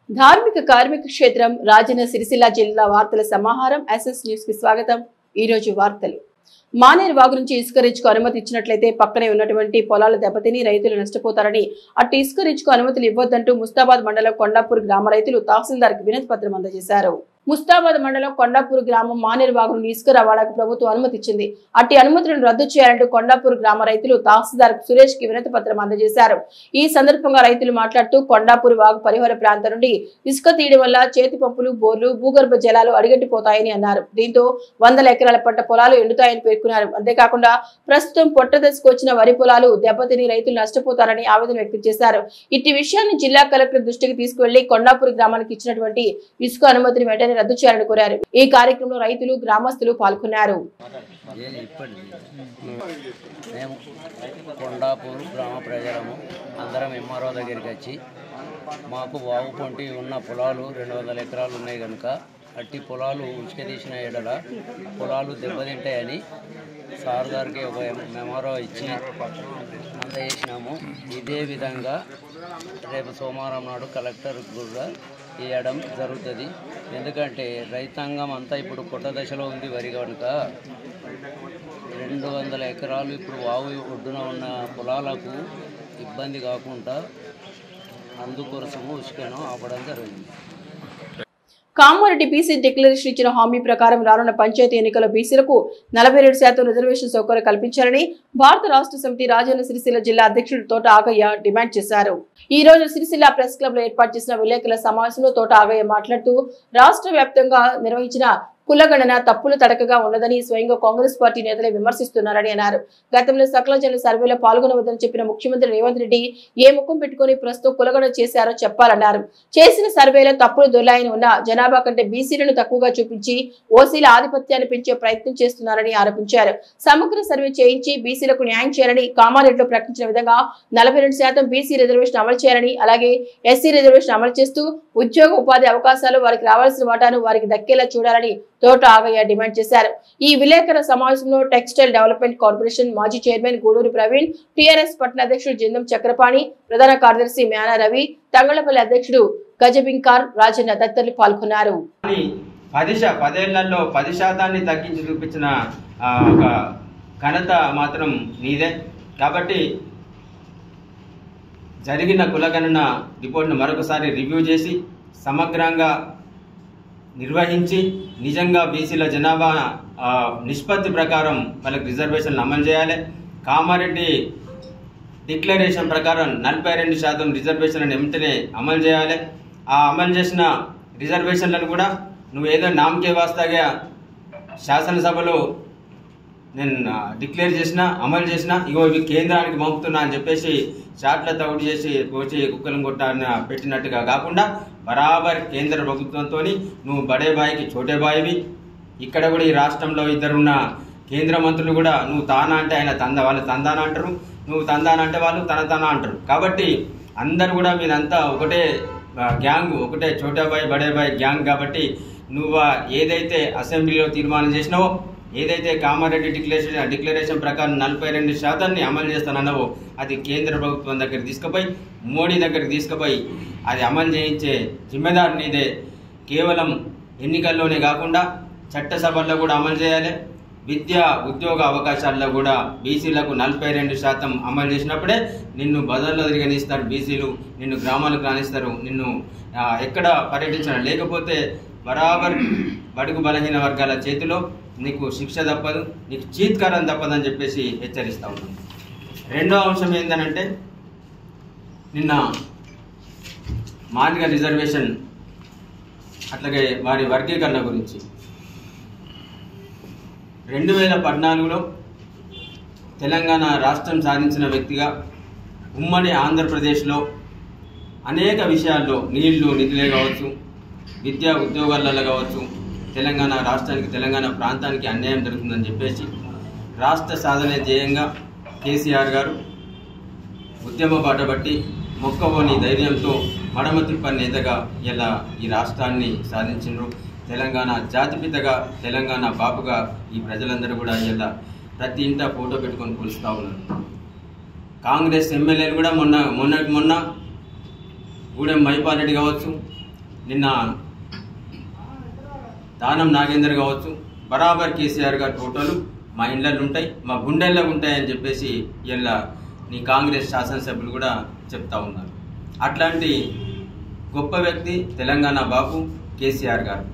ధార్మిక కార్మిక క్షేత్రం రాజన్న సిరిసిల్ల జిల్లా వార్తల సమాహారం ఎస్ఎస్ న్యూస్ కి స్వాగతం। ఈ రోజు వార్తలు। మానేరు వాగు నుంచి ఇసుక రీచ్కు అనుమతి ఇచ్చినట్లయితే పక్కనే ఉన్నటువంటి పొలాలు దెబ్బతిని రైతులు నష్టపోతారని అట్టి ఇసుక రీచ్కు అనుమతులు ఇవ్వొద్దంటూ ముస్తాబాద్ మండలం కొండాపూర్ గ్రామ రైతులు తహసీల్దార్కి వినతి పత్రం అందజేశారు। ముస్తాబాద్ మండలం కొండాపూర్ గ్రామం మానేరు వాగు నుండి ఇసుక రవాణాకు ప్రభుత్వం అనుమతి ఇచ్చింది। అట్టి అనుమతులను రద్దు చేయాలంటూ కొండాపూర్ గ్రామ రైతులు తహసీల్దార్ సురేష్ కి వినతి పత్రం అందజేశారు। ఈ సందర్భంగా రైతులు మాట్లాడుతూ కొండాపూర్ వాగు పరిహార ప్రాంతం నుండి ఇసుక తీయడం వల్ల చేతి పంపులు, బోర్లు, భూగర్భ జలాలు అడిగట్టిపోతాయని అన్నారు। దీంతో 100 ఎకరాల పంట పొలాలు ఎండుతాయని పేర్కొన్నారు। అంతేకాకుండా ప్రస్తుతం పొట్ట దశకు వచ్చిన వరి పొలాలు దెబ్బతిని రైతులు నష్టపోతారని ఆవేదన వ్యక్తం చేశారు। ఇట్టి విషయాన్ని జిల్లా కలెక్టర్ దృష్టికి తీసుకువెళ్లి కొండాపూర్ గ్రామానికి ఇచ్చినటువంటి ఇసుక అనుమతిని వెంటనే రద్దు చేయాలని కోరారు। ఈ కార్యక్రమంలో రైతులు, గ్రామస్తులు పాల్గొన్నారు। కొండాపూర్ గ్రామ ప్రజలము అందరం ఎంఆర్ఓ దగ్గరికి వచ్చి మాకు వాగు పొంటి ఉన్న పొలాలు 200 ఎకరాలు ఉన్నాయి కనుక అట్టి పొలాలు ఉచిక తీసిన ఎడల పొలాలు దెబ్బతింటాయని సార్ గారికి ఒక మెమోరో ఇచ్చి అందజేసినాము। ఇదే విధంగా రేపు సోమవారం నాడు కలెక్టర్ కూడా ఇవ్వడం జరుగుతుంది। ఎందుకంటే రైతాంగం అంతా ఇప్పుడు పొట్ట దశలో ఉంది వరి కనుక 200 ఎకరాలు ఇప్పుడు వాగు ఒడ్డున ఉన్న పొలాలకు ఇబ్బంది కాకుండా అందుకోసము ఉసుకను ఆపడం జరిగింది। కామారెడ్డి బీసీ డిక్లరేషన్ ఇచ్చిన హామీ ప్రకారం రానున్న పంచాయతీ ఎన్నికల బీసీలకు 42% రిజర్వేషన్ సౌకర్యం కల్పించాలని భారత రాష్ట్ర సమితి రాజన్న సిరిసిల్ల జిల్లా అధ్యక్షుడు తోట ఆగయ్య డిమాండ్ చేశారు। ఈ రోజు సిరిసిల్ల ప్రెస్ క్లబ్ లో ఏర్పాటు చేసిన విలేకరుల సమావేశంలో తోట ఆగయ్య మాట్లాడుతూ రాష్ట్ర వ్యాప్తంగా నిర్వహించిన కులగణన తప్పులు తడకగా ఉన్నదని స్వయంగా కాంగ్రెస్ పార్టీ నేతలే విమర్శిస్తున్నారని అన్నారు। గతంలో సకల జనుల సర్వేలో పాల్గొనవద్దని చెప్పిన ముఖ్యమంత్రి రేవంత్ రెడ్డి ఏ ముఖం పెట్టుకుని ప్రస్తుతం కులగణన చేశారో చెప్పాలన్నారు। చేసిన సర్వేలో తప్పులు దొర్లాయని ఉన్న జనాభా కంటే బీసీలను తక్కువగా చూపించి ఓసీల ఆధిపత్యాన్ని పెంచే ప్రయత్నం చేస్తున్నారని ఆరోపించారు। సమగ్ర సర్వే చేయించి బీసీలకు న్యాయం చేయాలని కామారెడ్డిలో ప్రకటించిన విధంగా 42% బీసీ రిజర్వేషన్ అమలు చేయాలని, అలాగే ఎస్సీ రిజర్వేషన్ అమలు చేస్తూ ఉద్యోగ ఉపాధి అవకాశాలు వారికి రావాల్సిన వాటాను వారికి దక్కేలా చూడాలని తోట ఆగయ్య డిమాండ్ చేశారు। ఈ విలేకరుల సమావేశంలో టెక్స్టైల్ డెవలప్మెంట్ కార్పొరేషన్ మాజీ చైర్మన్ గూడూరు ప్రవీణ్, టీఆర్ఎస్ పట్టణ అధ్యక్షుడు జిందం చక్రపాణి, ప్రధాన కార్యదర్శి మ్యానా రవి, తంగళపల్లి అధ్యక్షుడు గజబింకార్ రాజన్న తదితరులు పాల్గొన్నారు। 10 ఏళ్లలో 10% తగ్గించి చూపించిన ఒక ఘనత మాత్రం నీదే। కాబట్టి జరిగిన కులగణన రిపోర్ట్ను మరొకసారి రివ్యూ చేసి సమగ్రంగా నిర్వహించి నిజంగా బీసీల జనాభా నిష్పత్తి ప్రకారం వాళ్ళకి రిజర్వేషన్లు అమలు చేయాలి। కామారెడ్డి డిక్లరేషన్ ప్రకారం 42% రిజర్వేషన్లను వెంటనే అమలు చేయాలి। ఆ అమలు చేసిన రిజర్వేషన్లను కూడా నువ్వు ఏదో నామకే వాస్తాగా శాసనసభలో నేను డిక్లేర్ చేసిన అమలు చేసిన ఇగో ఇవి కేంద్రానికి పంపుతున్నా అని చెప్పేసి చాట్లతో అవుట్ చేసి కోచి కుక్కలను కొట్టాలని పెట్టినట్టుగా కాకుండా బరాబర్ కేంద్ర ప్రభుత్వంతో నువ్వు బడే బాయికి చోటే బాయివి। ఇక్కడ కూడా ఈ రాష్ట్రంలో ఇద్దరున్న కేంద్ర మంత్రులు కూడా నువ్వు తానా అంటే ఆయన వాళ్ళు తందాన అంటారు, నువ్వు తందాన అంటే వాళ్ళు తన అంటారు। కాబట్టి అందరు కూడా మీదంతా ఒకటే గ్యాంగ్, ఒకటే చోటే బాయ్ బడే బాయ్ గ్యాంగ్। కాబట్టి నువ్వు ఏదైతే అసెంబ్లీలో తీర్మానం చేసినావో, ఏదైతే కామారెడ్డి డిక్లరేషన్ ప్రకారం 42% అమలు చేస్తానన్నావో అది కేంద్ర ప్రభుత్వం దగ్గరికి తీసుకుపోయి మోడీ దగ్గరికి తీసుకుపోయి అది అమలు చేయించే జిమ్మెదారు నీదే। కేవలం ఎన్నికల్లోనే కాకుండా చట్టసభల్లో కూడా అమలు చేయాలి। విద్యా ఉద్యోగ అవకాశాల్లో కూడా బీసీలకు 42% అమలు చేసినప్పుడే నిన్ను బజార్లో తిరగనిస్తారు బీసీలు, నిన్ను గ్రామాలకు రానిస్తారు, నిన్ను ఎక్కడ పర్యటించడం లేకపోతే బరాబర్ బడుగు బలహీన వర్గాల చేతిలో నీకు శిక్ష తప్పదు, నీకు చీత్కారం తప్పదని చెప్పేసి హెచ్చరిస్తూ ఉన్నాను। రెండో అంశం ఏంటంటే నిన్న మాదిగ రిజర్వేషన్ అట్లాగే వారి వర్గీకరణ గురించి 2014లో తెలంగాణ రాష్ట్రం సాధించిన వ్యక్తిగా ఉమ్మడి ఆంధ్రప్రదేశ్లో అనేక విషయాల్లో నీళ్లు నిధులే కావచ్చు, విద్యా ఉద్యోగాలలో కావచ్చు, తెలంగాణ రాష్ట్రానికి తెలంగాణ ప్రాంతానికి అన్యాయం జరుగుతుందని చెప్పేసి రాష్ట్ర సాధనే ధ్యేయంగా కేసీఆర్ గారు ఉద్యమ బాట బట్టి మొక్కవోని ధైర్యంతో మడమ తిప్పని నేతగా ఇలా ఈ రాష్ట్రాన్ని సాధించారు। తెలంగాణ జాతిపితగా, తెలంగాణ బాపుగా ఈ ప్రజలందరూ కూడా ఇలా ప్రతి ఇంట ఫోటో పెట్టుకొని కొలుస్తూ ఉన్నారు। కాంగ్రెస్ ఎమ్మెల్యేలు కూడా మొన్న గూడెం మైపాల్ రెడ్డి కావచ్చు, నిన్న దానం నాగేందర్ కావచ్చు, బరాబర్ కేసీఆర్ గారి ఫోటోలు మా ఇండ్లలో ఉంటాయి, మా గుండెల్లో ఉంటాయని చెప్పేసి ఇలా నీ కాంగ్రెస్ శాసనసభ్యులు కూడా చెప్తా ఉన్నారు. అట్లాంటి గొప్ప వ్యక్తి తెలంగాణ బాబు కేసీఆర్ గారు.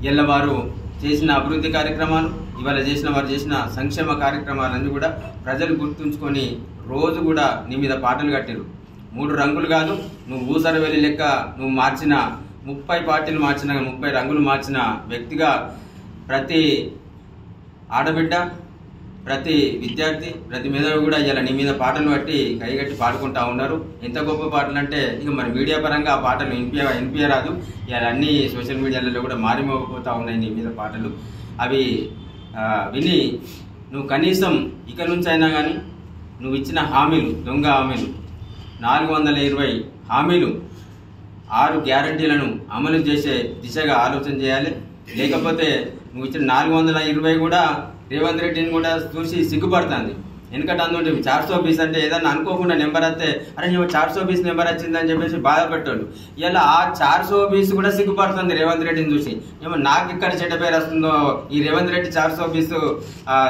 ఇలా వారు చేసిన అభివృద్ధి కార్యక్రమాలు, ఇవాళ వారు చేసిన సంక్షేమ కార్యక్రమాలన్నీ కూడా ప్రజలు గుర్తుంచుకొని రోజు కూడా నీ మీద పాటలు కట్టారు. 3 రంగులు కాదు, నువ్వు ఊసర వెళ్ళి లెక్క నువ్వు మార్చిన 30 పార్టీలు మార్చిన 30 రంగులు మార్చిన వ్యక్తిగా ప్రతి ఆడబిడ్డ, ప్రతి విద్యార్థి, ప్రతి మేధావి కూడా ఇలా నీ మీద పాటలు బట్టి కైగట్టి పాడుకుంటా ఉన్నారు. ఎంత గొప్ప పాటలు అంటే ఇక మరి మీడియా పరంగా ఆ పాటలు వినిపించరాదు. ఇలా అన్ని సోషల్ మీడియాలలో కూడా మారిమోగిపోతూ ఉన్నాయి నీ మీద పాటలు. అవి విని నువ్వు కనీసం ఇక నుంచి అయినా కానీ నువ్వు ఇచ్చిన హామీలు, దొంగ హామీలు 420 హామీలు, 6 గ్యారంటీలను అమలు చేసే దిశగా ఆలోచన చేయాలి. లేకపోతే నువ్వు ఇచ్చిన 420 కూడా రేవంత్ రెడ్డిని కూడా చూసి సిగ్గుపడుతుంది. ఎందుకంటే అందులో 420 అంటే ఏదన్నా అనుకోకుండా నెంబర్ వస్తే అరే నువ్వు 420 నెంబర్ వచ్చిందని చెప్పేసి బాధపెట్టాడు. ఇలా ఆ 420 కూడా సిగ్గుపడుతుంది రేవంత్ రెడ్డిని చూసి. ఏమో నాకు ఇక్కడ చెడ్డ పేరు వస్తుందో, ఈ రేవంత్ రెడ్డి 420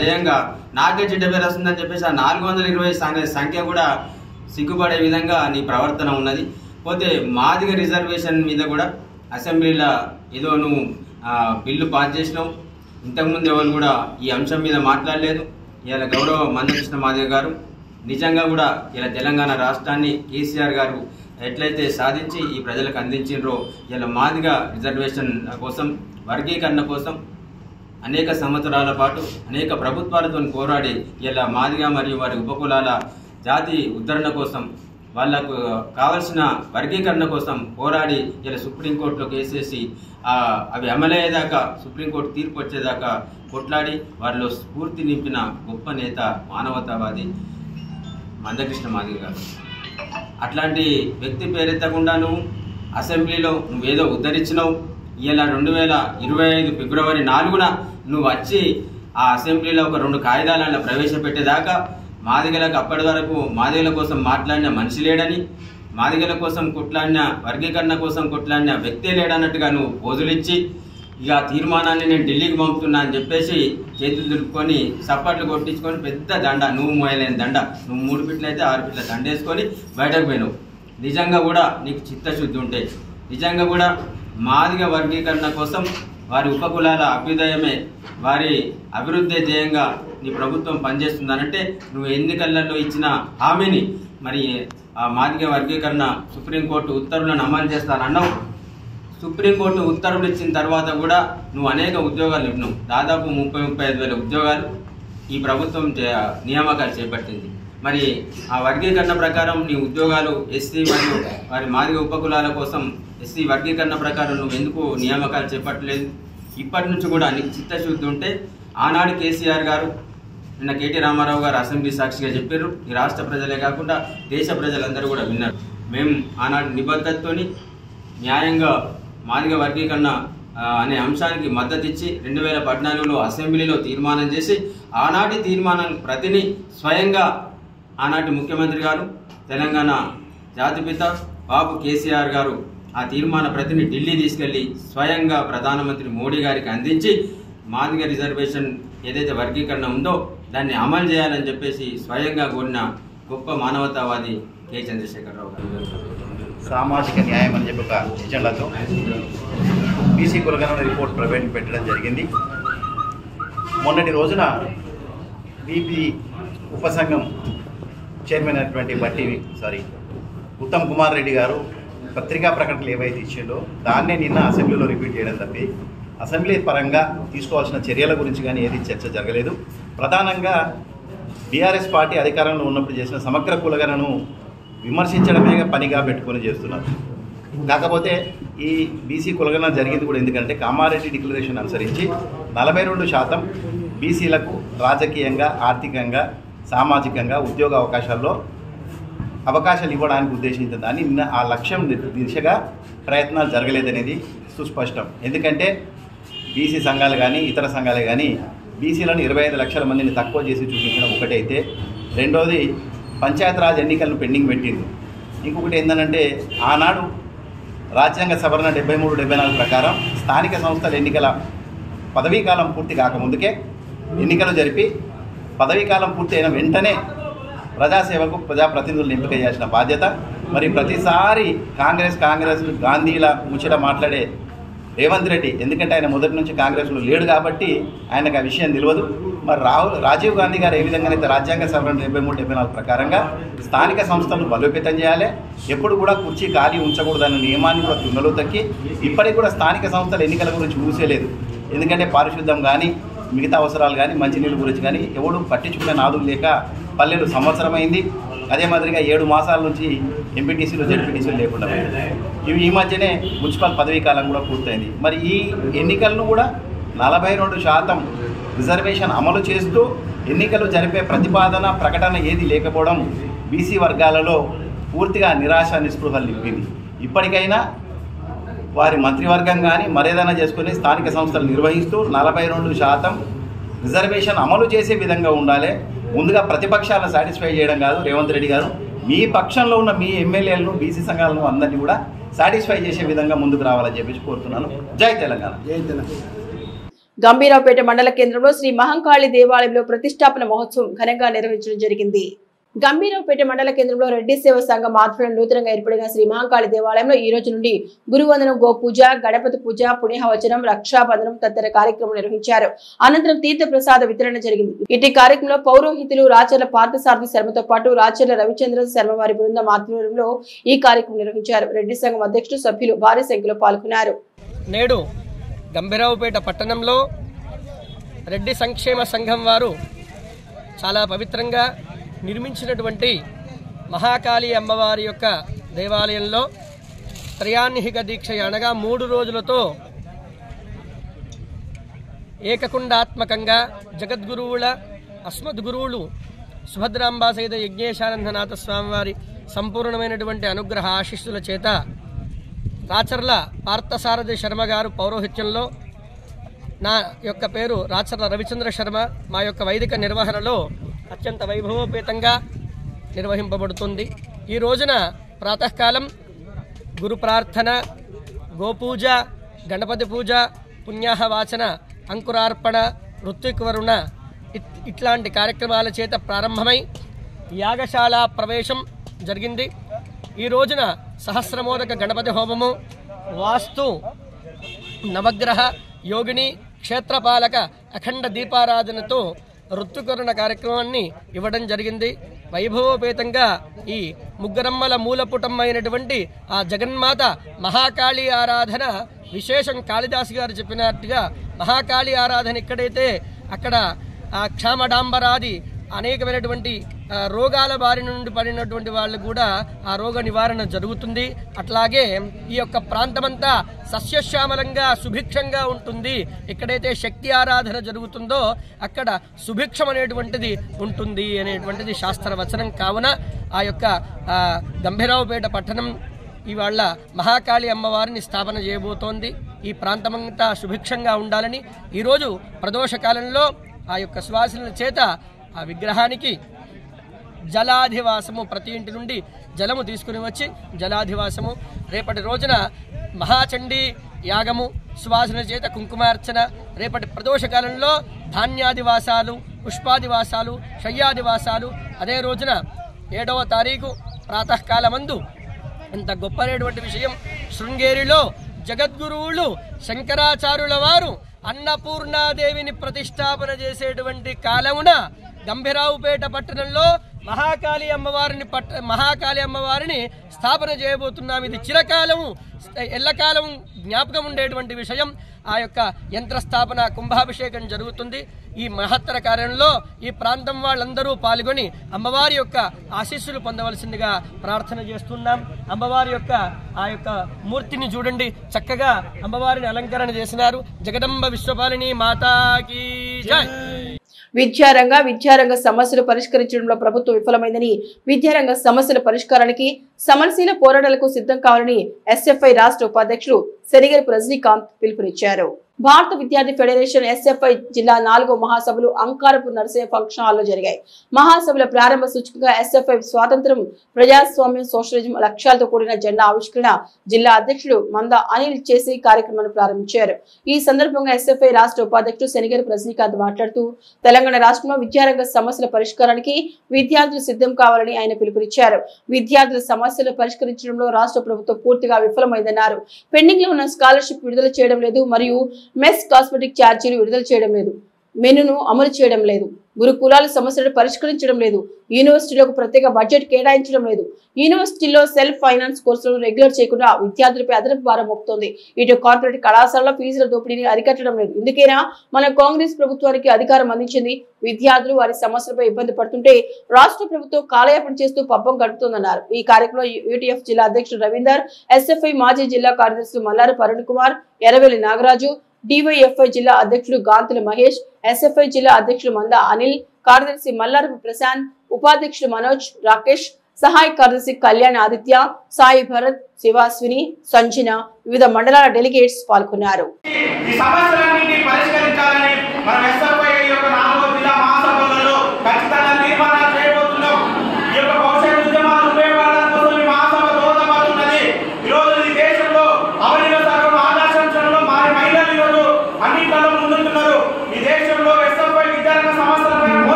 జయంగా నాకే చెడ్డ పేరు వస్తుందని చెప్పేసి ఆ 420 సంఖ్య కూడా సిగ్గుపడే విధంగా నీ ప్రవర్తన ఉన్నది. పోతే మాదిగ రిజర్వేషన్ మీద కూడా అసెంబ్లీలో ఏదో నువ్వు బిల్లు పాస్ చేసినావు. ఇంతకుముందు ఎవరు కూడా ఈ అంశం మీద మాట్లాడలేదు. ఇలా గౌరవ మందకృష్ణ మాదిగ గారు నిజంగా కూడా ఇలా తెలంగాణ రాష్ట్రాన్ని కేసీఆర్ గారు ఎట్లయితే సాధించి ఈ ప్రజలకు అందించిండ్రో, ఇలా మాదిగ రిజర్వేషన్ కోసం, వర్గీకరణ కోసం అనేక సంవత్సరాల పాటు అనేక ప్రభుత్వాలతో పోరాడి ఇలా మాదిగ మరియు వారి ఉపకులాల జాతి ఉద్ధరణ కోసం, వాళ్లకు కావలసిన వర్గీకరణ కోసం పోరాడి ఇలా సుప్రీంకోర్టులో కేసేసి అవి అమలయ్యేదాకా, సుప్రీంకోర్టు తీర్పు వచ్చేదాకా కొట్లాడి వారిలో స్ఫూర్తి నింపిన గొప్ప నేత, మానవతావాది మందకృష్ణ మాదిగ గారు. అట్లాంటి వ్యక్తి పేరెత్తకుండా నువ్వు అసెంబ్లీలో నువ్వేదో ఉద్ధరించినావు. ఇలా 2025 ఫిబ్రవరి 4న నువ్వు వచ్చి ఆ అసెంబ్లీలో ఒక 2 కాయిదాలను ప్రవేశపెట్టేదాకా మాదిగలకు అప్పటి వరకు మాదిగల కోసం మాట్లాడిన మనిషి లేడని, మాదిగల కోసం కొట్లాడిన, వర్గీకరణ కోసం కొట్లాడిన వ్యక్తే లేడన్నట్టుగా నువ్వు పోజులిచ్చి ఇక తీర్మానాన్ని నేను ఢిల్లీకి పంపుతున్నా అని చెప్పేసి చేతులు దులుపుకొని సప్పట్లు కొట్టించుకొని పెద్ద దండ, నువ్వు మోయలేని దండ, నువ్వు 3 ఫీట్లు అయితే 6 ఫీట్ల దండ వేసుకొని బయటకు పోయినావు. నిజంగా కూడా నీకు చిత్తశుద్ధి ఉంటే, నిజంగా కూడా మాదిగ వర్గీకరణ కోసం, వారి ఉపకులాల అభ్యుదయమే వారి అభివృద్ధి ధ్యేయంగా నీ ప్రభుత్వం పనిచేస్తుందనంటే నువ్వు ఎన్నికలలో ఇచ్చిన హామీని, మరి ఆ మాదిగ వర్గీకరణ సుప్రీంకోర్టు ఉత్తర్వులను అమలు చేస్తానన్నావు. సుప్రీంకోర్టు ఉత్తర్వులు ఇచ్చిన తర్వాత కూడా నువ్వు అనేక ఉద్యోగాలు ఇవ్వను. దాదాపు 30-35 వేల ఉద్యోగాలు ఈ ప్రభుత్వం నియామకాలు చేపట్టింది. మరి ఆ వర్గీకరణ ప్రకారం నీ ఉద్యోగాలు ఎస్సీ మరియు వారి మాదిగ ఉపకులాల కోసం ఎస్సీ వర్గీకరణ ప్రకారం నువ్వు ఎందుకు నియామకాలు చేపట్టలేదు? ఇప్పటి నుంచి కూడా నీకు చిత్తశుద్ధి ఉంటే ఆనాడు కేసీఆర్ గారు, నిన్న కేటీ రామారావు గారు అసెంబ్లీ సాక్షిగా చెప్పారు. ఈ రాష్ట్ర ప్రజలే కాకుండా దేశ ప్రజలందరూ కూడా విన్నారు. మేము ఆనాడు నిబద్ధతతోని న్యాయంగా మాదిగ వర్గీకరణ అనే అంశానికి మద్దతు ఇచ్చి 2014లో అసెంబ్లీలో తీర్మానం చేసి ఆనాటి తీర్మానం ప్రతిని స్వయంగా ఆనాటి ముఖ్యమంత్రి గారు, తెలంగాణ జాతిపిత బాబు కేసీఆర్ గారు ఆ తీర్మాన ప్రతిని ఢిల్లీ తీసుకెళ్లి స్వయంగా ప్రధానమంత్రి మోడీ గారికి అందించి మాదిగ రిజర్వేషన్ ఏదైతే వర్గీకరణ ఉందో దాన్ని అమలు చేయాలని చెప్పేసి స్వయంగా కోరిన గొప్ప మానవతావాది కె చంద్రశేఖరరావు గారు. సామాజిక న్యాయం అని చెప్పి ఒక ఎజెండాతో బీసీ కులగణన రిపోర్ట్ ప్రవేశపెట్టడం జరిగింది. మొన్నటి రోజున బీపీ ఉపసంఘం చైర్మన్ అయినటువంటి ఉత్తమ్ కుమార్ రెడ్డి గారు పత్రికా ప్రకటనలు ఏవైతే ఇచ్చిందో దాన్నే నిన్న అసెంబ్లీలో రిపీట్ చేయడం తప్పి అసెంబ్లీ పరంగా తీసుకోవాల్సిన చర్యల గురించి కానీ ఏది చర్చ జరగలేదు. ప్రధానంగా బీఆర్ఎస్ పార్టీ అధికారంలో ఉన్నప్పుడు చేసిన సమగ్ర కులగణను విమర్శించడమే పనిగా పెట్టుకొని చేస్తున్నారు. కాకపోతే ఈ బీసీ కులగణన జరిగింది కూడా ఎందుకంటే కామారెడ్డి డిక్లరేషన్ అనుసరించి 42% బీసీలకు రాజకీయంగా, ఆర్థికంగా, సామాజికంగా, ఉద్యోగ అవకాశాలు ఇవ్వడానికి ఉద్దేశించిన దాన్ని నిన్న ఆ లక్ష్యం దిశగా ప్రయత్నాలు జరగలేదనేది సుస్పష్టం. ఎందుకంటే బీసీ సంఘాలు కానీ ఇతర సంఘాలు కానీ బీసీలను 25 లక్షల మందిని తక్కువ చేసి చూపించడం ఒకటైతే, రెండోది పంచాయతీరాజ్ ఎన్నికలను పెండింగ్ పెట్టింది. ఇంకొకటి ఏంటంటే ఆనాడు రాజ్యాంగ సవరణ 73-74 ప్రకారం స్థానిక సంస్థల ఎన్నికల పదవీకాలం పూర్తి కాకముందుకే ఎన్నికలు జరిపి పదవీకాలం పూర్తి అయిన వెంటనే ప్రజాసేవకు ప్రజాప్రతినిధులను ఎంపిక చేయాల్సిన బాధ్యత. మరి ప్రతిసారి కాంగ్రెస్ గాంధీల ముచ్చట మాట్లాడే రేవంత్ రెడ్డి, ఎందుకంటే ఆయన మొదటి నుంచి కాంగ్రెస్లో లేడు కాబట్టి ఆయనకు ఆ విషయం తెలియదు. మరి రాజీవ్ గాంధీ గారు ఏ విధంగానైతే రాజ్యాంగ సవరణ 73-74 ప్రకారంగా స్థానిక సంస్థలను బలోపేతం చేయాలి, ఎప్పుడు కూడా కుర్చీ ఖాళీ ఉంచకూడదన్న నియమాన్ని కూడా తుంగలో తక్కి ఇప్పటికి కూడా స్థానిక సంస్థల ఎన్నికల గురించి ఊసేలేదు. ఎందుకంటే పారిశుద్ధ్యం కానీ మిగతా అవసరాలు కానీ మంచినీళ్ళ గురించి కానీ ఎవడు పట్టించుకునే నాదులు లేక పల్లెలు సంవత్సరమైంది. అదే మాదిరిగా 7 మాసాల నుంచి ఎంపీటీసీలు జెడ్పీటీసీలు లేకుండా ఇవి ఈ మధ్యనే మున్సిపల్ పదవీ కాలం కూడా పూర్తయింది. మరి ఈ ఎన్నికలను కూడా 42% రిజర్వేషన్ అమలు చేస్తూ ఎన్నికలు జరిపే ప్రతిపాదన ప్రకటన ఏది లేకపోవడం బీసీ వర్గాలలో పూర్తిగా నిరాశ నిస్పృహలు నింపింది. ఇప్పటికైనా వారి మంత్రివర్గం కానీ మరేదైనా చేసుకుని స్థానిక సంస్థలు నిర్వహిస్తూ 42% రిజర్వేషన్ అమలు చేసే విధంగా ఉండాలి. ముందుగా ప్రతిపక్షాలను సాటిస్ఫై చేయడం కాదు. రేవంత్ రెడ్డి గారు మీ పక్షంలో ఉన్న మీ ఎమ్మెల్యేలను బీసీ సంఘాలను అందరినీ కూడా సాటిస్ఫై చేసే విధంగా ముందుకు రావాలని చెప్పేసి కోరుతున్నాను. జై తెలంగాణ. గంభీరావుపేట మండల కేంద్రంలో శ్రీ మహంకాళి దేవాలయంలో ప్రతిష్టాపన మహోత్సవం ఘనంగా నిర్వహించడం జరిగింది. గంభీరావుపేట మండల కేంద్రంలో రెడ్డి సేవా సంఘం ఆధ్వర్యంలో నూతనంగా ఏర్పడిన శ్రీ మహంకాళి దేవాలయంలో ఈ రోజు నుండి గురువందనం, గోపూజ, గణపతి పూజ, పుణ్యవచనం, రక్షాబంధనం తదితర కార్యక్రమం నిర్వహించారు. అనంతరం తీర్థ ప్రసాద వితరణ జరిగింది. ఇటు కార్యక్రమంలో పౌరోహితులు రాచర్ల పార్థసారథి శర్మతో పాటు రాచర్ల రవిచంద్ర శర్మ వారి బృందం ఆధ్వర్యంలో ఈ కార్యక్రమం నిర్వహించారు. రెడ్డి సంఘం అధ్యక్షుడు, సభ్యులు భారీ సంఖ్యలో పాల్గొన్నారు. నేడు గంభీరావుపేట పట్టణంలో రెడ్డి సంక్షేమ సంఘం వారు చాలా పవిత్రంగా నిర్మించినటువంటి మహాకాళి అమ్మవారి యొక్క దేవాలయంలో త్రయాన్నిహిక దీక్ష అనగా 3 రోజులతో ఏకకుండాత్మకంగా జగద్గురువుల అస్మద్గురువులు సుభద్రాంబా సహిత యజ్ఞేశానందనాథ స్వామివారి సంపూర్ణమైనటువంటి అనుగ్రహ ఆశీస్సుల చేత రాచర్ల పార్థసారథి శర్మ గారు పౌరోహిత్యంలో, నా యొక్క పేరు రాచర్ల రవిచంద్ర శర్మ, మా యొక్క వైదిక నిర్వహణలో అత్యంత వైభవోపేతంగా నిర్వహింపబడుతుంది. ఈ రోజున ప్రాతకాలం గురు ప్రార్థన, గోపూజ, గణపతి పూజ, పుణ్యాహవాచన, అంకురార్పణ, ఋత్విక్వరుణ ఇట్లాంటి కార్యక్రమాల చేత ప్రారంభమై యాగశాల ప్రవేశం జరిగింది. ఈ రోజున సహస్రమోదక గణపతి హోమము, వాస్తు, నవగ్రహ, యోగిని, క్షేత్రపాలక అఖండ దీపారాధనతో ఋత్వికరణ కార్యక్రమాన్ని ఇవ్వడం జరిగింది. వైభవోపేతంగా ఈ ముగ్గరమ్మల మూలపుటమైనటువంటి ఆ జగన్మాత మహాకాళి ఆరాధన విశేషం. కాళిదాసు గారు చెప్పినట్టుగా మహాకాళి ఆరాధన ఎక్కడైతే అక్కడ ఆ క్షామడాంబరాది అనేకమైనటువంటి రోగాల బారి నుండి పడినటువంటి వాళ్ళు కూడా ఆ రోగ నివారణ జరుగుతుంది. అట్లాగే ఈ యొక్క ప్రాంతమంతా సస్యశ్యామలంగా సుభిక్షంగా ఉంటుంది. ఎక్కడైతే శక్తి ఆరాధన జరుగుతుందో అక్కడ సుభిక్షం అనేటువంటిది ఉంటుంది అనేటువంటిది శాస్త్రవచనం. కావున ఆ యొక్క గంభీరావుపేట పట్టణం ఇవాళ మహాకాళి అమ్మవారిని స్థాపన చేయబోతోంది. ఈ ప్రాంతమంతా సుభిక్షంగా ఉండాలని ఈరోజు ప్రదోషకాలంలో ఆ యొక్క సువాసనల చేత ఆ విగ్రహానికి జలాధివాసము, ప్రతి ఇంటి నుండి జలము తీసుకుని వచ్చి జలాధివాసము, రేపటి రోజున మహాచండీ యాగము, సువాసన చేత కుంకుమార్చన, రేపటి ప్రదోషకాలంలో ధాన్యాదివాసాలు, పుష్పాదివాసాలు, శయ్యాదివాసాలు. అదే రోజున 7వ తారీఖు ప్రాతకాలమందు ఎంత గొప్పనేటువంటి విషయం, శృంగేరిలో జగద్గురువులు శంకరాచార్యుల వారు అన్నపూర్ణాదేవిని ప్రతిష్టాపన చేసేటువంటి కాలమున గంభీరావుపేట పట్టణంలో మహాకాళి అమ్మవారిని స్థాపన చేయబోతున్నాం. ఇది చిరకాలము ఎల్లకాలం జ్ఞాపకం ఉండేటువంటి విషయం. ఆ యొక్క యంత్రస్థాపన, కుంభాభిషేకం జరుగుతుంది. ఈ మహత్తర కార్యంలో ఈ ప్రాంతం వాళ్ళందరూ పాల్గొని అమ్మవారి యొక్క ఆశీస్సులు పొందవలసిందిగా ప్రార్థన చేస్తున్నాం. అమ్మవారి యొక్క ఆ యొక్క మూర్తిని చూడండి, చక్కగా అమ్మవారిని అలంకరణ చేసినారు. జగదంబ విశ్వపాలిని మాతాకి జై. విద్యారంగ సమస్యలు పరిష్కరించడంలో ప్రభుత్వం విఫలమైందని, విద్యారంగ సమస్యల పరిష్కారానికి సమరశీల పోరాటాలకు సిద్ధం కావాలని ఎస్ఎఫ్ఐ రాష్ట్ర ఉపాధ్యక్షులు శనిగరపు రజనీకాంత్ పిలుపునిచ్చారు. భారత విద్యార్థి ఫెడరేషన్ ఎస్ఎఫ్ఐ జిల్లా 4వ మహాసభలు అంకారపు నరసింహ ఫంక్షన్ హాల్లో జరిగాయి. మహాసభల ప్రారంభ సూచికగా ఎస్ఎఫ్ఐ స్వాతంత్రం, ప్రజాస్వామ్యం, సోషలిజం లక్ష్యాలతో కూడిన జెండా ఆవిష్కరణ జిల్లా అధ్యక్షుడు మంద అనిల్ చేసి కార్యక్రమాన్ని ప్రారంభించారు. ఈ సందర్భంగా ఎస్ఎఫ్ఐ రాష్ట్ర ఉపాధ్యక్షుడు శనిగేరి రజనీకాంత్ మాట్లాడుతూ తెలంగాణ రాష్ట్రంలో విద్యారంగ సమస్యల పరిష్కారానికి విద్యార్థులు సిద్ధం కావాలని ఆయన పిలుపునిచ్చారు. విద్యార్థుల సమస్యలు పరిష్కరించడంలో రాష్ట్ర ప్రభుత్వం పూర్తిగా విఫలమైందన్నారు. పెండింగ్ లో ఉన్న స్కాలర్షిప్ విడుదల చేయడం లేదు మరియు మెస్ కాస్మెటిక్ ఛార్జీలు విడుదల చేయడం లేదు, మెనూను అమలు చేయడం లేదు, గురుకులాల సమస్యలను పరిష్కరించడం లేదు, యూనివర్సిటీలకు ప్రత్యేక బడ్జెట్ కేటాయించడం లేదు, యూనివర్సిటీలో సెల్ఫ్ ఫైనాన్స్ కోర్సులను రెగ్యులర్ చేయకుండా విద్యార్థులపై అదనపు భారం మోపుతోంది. ఇటు కార్పొరేట్ కళాశాలలో ఫీజుల దోపిడీని అరికట్టడం లేదు. ఇందుకేనా మన కాంగ్రెస్ ప్రభుత్వానికి అధికారం అందించింది? విద్యార్థులు వారి సమస్యలపై ఇబ్బంది పడుతుంటే రాష్ట్ర ప్రభుత్వం కాలయాపన చేస్తూ పబ్బం గడుపుతోందన్నారు. ఈ కార్యక్రమంలో యూటీఎఫ్ జిల్లా అధ్యక్షుడు రవీందర్, ఎస్ఎఫ్ఐ మాజీ జిల్లా కార్యదర్శులు మల్లారి అరుణ్ కుమార్, ఎర్రవెల్లి నాగరాజు, డివైఎఫ్ఐ జిల్లా అధ్యక్షుడు గాంతుల మహేష్, ఎస్ఎఫ్ఐ జిల్లా అధ్యక్షుడు మంద అనిల్, కార్యదర్శి మల్లారపు ప్రశాంత్, ఉపాధ్యక్షుడు మనోజ్, రాకేష్, సహాయ కార్యదర్శి కళ్యాణ్ ఆదిత్య, సాయి భరత్, శివాస్విని, సంజన, వివిధ మండలాల డెలిగేట్స్ పాల్గొన్నారు.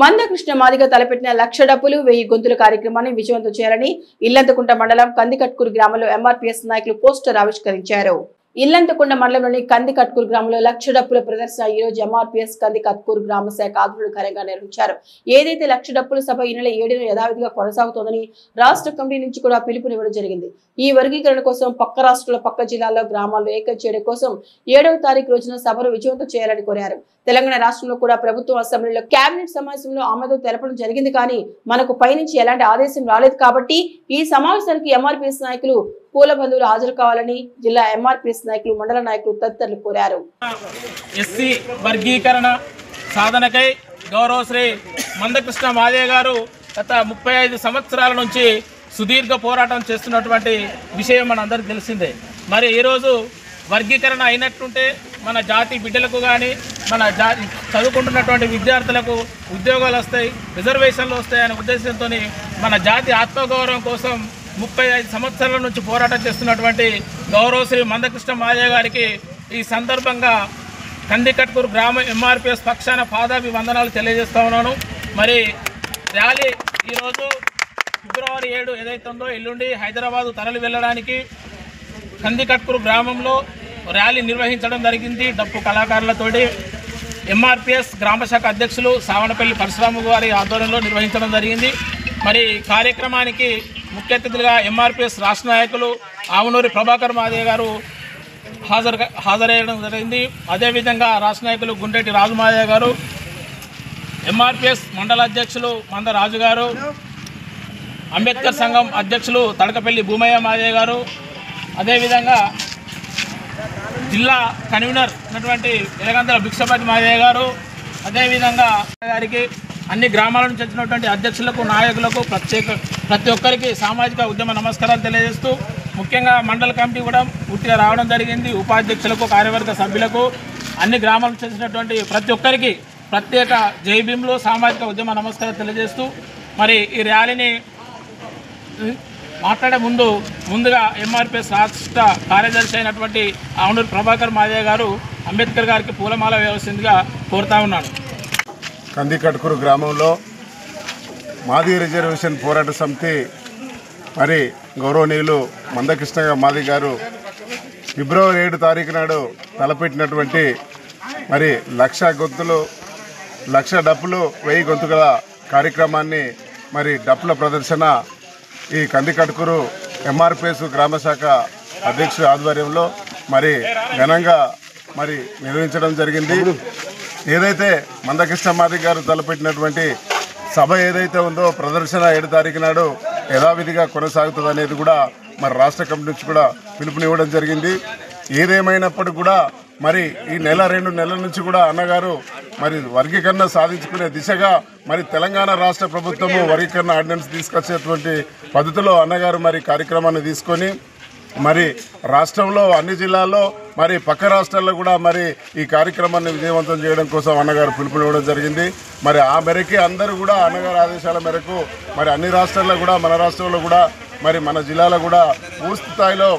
మందకృష్ణ మాదిగ తలపెట్టిన లక్ష డబ్బులు 1000 గొంతుల కార్యక్రమాన్ని విజయవంతం చేయాలని ఇల్లంతకుంట మండలం కందికట్కూరు గ్రామంలో ఎంఆర్పీఎస్ నాయకులు పోస్టర్ ఆవిష్కరించారు. ఇల్లంతకొండ మండలంలోని కందికట్కూరు గ్రామంలో లక్ష డప్పుల ప్రదర్శన ఈ రోజు ఎంఆర్పీఎస్ కందికట్కూరు గ్రామ శాఖ ఆధ్వర్యంలో ఘనంగా నిర్వహించారు. ఏదైతే లక్ష డప్పుల సభ ఈ నెల 7న యథావిధిగా కొనసాగుతోందని రాష్ట్ర కమిటీ నుంచి కూడా పిలుపునివ్వడం జరిగింది. ఈ వర్గీకరణ కోసం పక్క రాష్ట్రాల పక్క జిల్లాల్లో గ్రామాల్లో ఏకం చేయడం కోసం 7వ తారీఖు రోజున సభను విజయవంతం చేయాలని కోరారు. తెలంగాణ రాష్ట్రంలో కూడా ప్రభుత్వం అసెంబ్లీలో కేబినెట్ సమావేశంలో ఆమోదం తెలపడం జరిగింది, కానీ మనకు పైనుంచి ఎలాంటి ఆదేశం రాలేదు. కాబట్టి ఈ సమావేశానికి ఎంఆర్పీఎస్ నాయకులు పూల బంధువులు హాజరు కావాలని జిల్లా ఎంఆర్పీఎస్ నాయకులు, మండల నాయకులు తదితరులు కోరారు. ఎస్సీ వర్గీకరణ సాధనకై గౌరవ శ్రీ మందకృష్ణ మాదయ్య గారు గత 35 సంవత్సరాల నుంచి సుదీర్ఘ పోరాటం చేస్తున్నటువంటి విషయం మనందరికీ తెలిసిందే. మరి ఈరోజు వర్గీకరణ అయినట్టుంటే మన జాతి బిడ్డలకు కానీ మన చదువుకుంటున్నటువంటి విద్యార్థులకు ఉద్యోగాలు వస్తాయి, రిజర్వేషన్లు వస్తాయనే ఉద్దేశంతో మన జాతి ఆత్మగౌరవం కోసం 35 సంవత్సరాల నుంచి పోరాటం చేస్తున్నటువంటి గౌరవ శ్రీ మందకృష్ణ మాదయ్య గారికి ఈ సందర్భంగా కందికట్కూరు గ్రామ ఎంఆర్పీఎస్ పక్షాన పాదాభివందనాలు తెలియజేస్తా ఉన్నాను. మరి ర్యాలీ ఈరోజు ఫిబ్రవరి 7 ఏదైతే ఉందో ఎల్లుండి హైదరాబాదు తరలి వెళ్ళడానికి కందికట్కూరు గ్రామంలో ర్యాలీ నిర్వహించడం జరిగింది. డప్పు కళాకారులతోటి ఎంఆర్పీఎస్ గ్రామశాఖ అధ్యక్షులు సావనపల్లి పరశురాము గారి ఆధ్వర్యంలో నిర్వహించడం జరిగింది. మరి కార్యక్రమానికి ముఖ్య అతిథులుగా ఎంఆర్పీఎస్ రాష్ట్ర నాయకులు ఆవునూరి ప్రభాకర్ మాదయ్య గారు హాజరయ్యడం జరిగింది. అదేవిధంగా రాష్ట్ర నాయకులు గుండెటి రాజు మాదయ్య గారు, ఎంఆర్పీఎస్ మండల అధ్యక్షులు మంద రాజు గారు, అంబేద్కర్ సంఘం అధ్యక్షులు తడకపల్లి భూమయ్య మాదయ్య గారు, అదేవిధంగా జిల్లా కన్వీనర్ ఉన్నటువంటి ఎలగంతల భిక్షపతి మాదయ్య గారు, అదేవిధంగా గారికి అన్ని గ్రామాల నుంచి వచ్చినటువంటి అధ్యక్షులకు, నాయకులకు ప్రతి ఒక్కరికి సామాజిక ఉద్యమ నమస్కారాలు తెలియజేస్తూ ముఖ్యంగా మండల కమిటీ కూడా పూర్తిగా రావడం జరిగింది. ఉపాధ్యక్షులకు, కార్యవర్గ సభ్యులకు, అన్ని గ్రామాల నుంచి వచ్చినటువంటి ప్రతి ఒక్కరికి ప్రత్యేక జై భీమ్లు సామాజిక ఉద్యమ నమస్కారాలు తెలియజేస్తూ మరి ఈ ర్యాలీని మాట్లాడే ముందుగా ఎంఆర్పీఎస్ రాష్ట్ర కార్యదర్శి అయినటువంటి ఆవునూరి ప్రభాకర్ మాదయ్య గారు అంబేద్కర్ గారికి పూలమాల వేయవలసిందిగా కోరుతా ఉన్నాను. కందికట్కూరు గ్రామంలో మాది రిజర్వేషన్ పోరాట సమితి మరి గౌరవనీయులు మందకృష్ణ మాది గారు ఫిబ్రవరి 7 తారీఖు నాడు తలపెట్టినటువంటి మరి 1,00,000 గొంతులు 1,00,000 డప్పులు 1000 గొంతుల కార్యక్రమాన్ని మరి డప్పుల ప్రదర్శన ఈ కందికట్కూరు ఎంఆర్పీఎస్ గ్రామశాఖ అధ్యక్షుడి ఆధ్వర్యంలో మరి ఘనంగా మరి నిర్వహించడం జరిగింది. ఏదైతే మందకృష్ణ మాది గారు తలపెట్టినటువంటి సభ ఏదైతే ఉందో ప్రదర్శన 7 తారీఖు నాడు యథావిధిగా కొనసాగుతుంది అనేది కూడా మరి రాష్ట్ర కమిటీ నుంచి కూడా పిలుపునివ్వడం జరిగింది. ఏదేమైనప్పటికీ కూడా మరి ఈ 1-2 నెలల నుంచి కూడా అన్నగారు మరి వర్గీకరణ సాధించుకునే దిశగా మరి తెలంగాణ రాష్ట్ర ప్రభుత్వము వర్గీకరణ ఆర్డినెన్స్ తీసుకొచ్చేటువంటి పద్ధతిలో అన్నగారు మరి కార్యక్రమాన్ని తీసుకొని మరి రాష్ట్రంలో అన్ని జిల్లాల్లో మరి పక్క రాష్ట్రాల్లో కూడా మరి ఈ కార్యక్రమాన్ని విజయవంతం చేయడం కోసం అన్నగారు పిలుపునివ్వడం జరిగింది. మరి ఆ మేరకి అందరూ కూడా అన్నగారి ఆదేశాల మేరకు మరి అన్ని రాష్ట్రాల్లో కూడా మన రాష్ట్రంలో కూడా మరి మన జిల్లాలో కూడా పూర్తి స్థాయిలో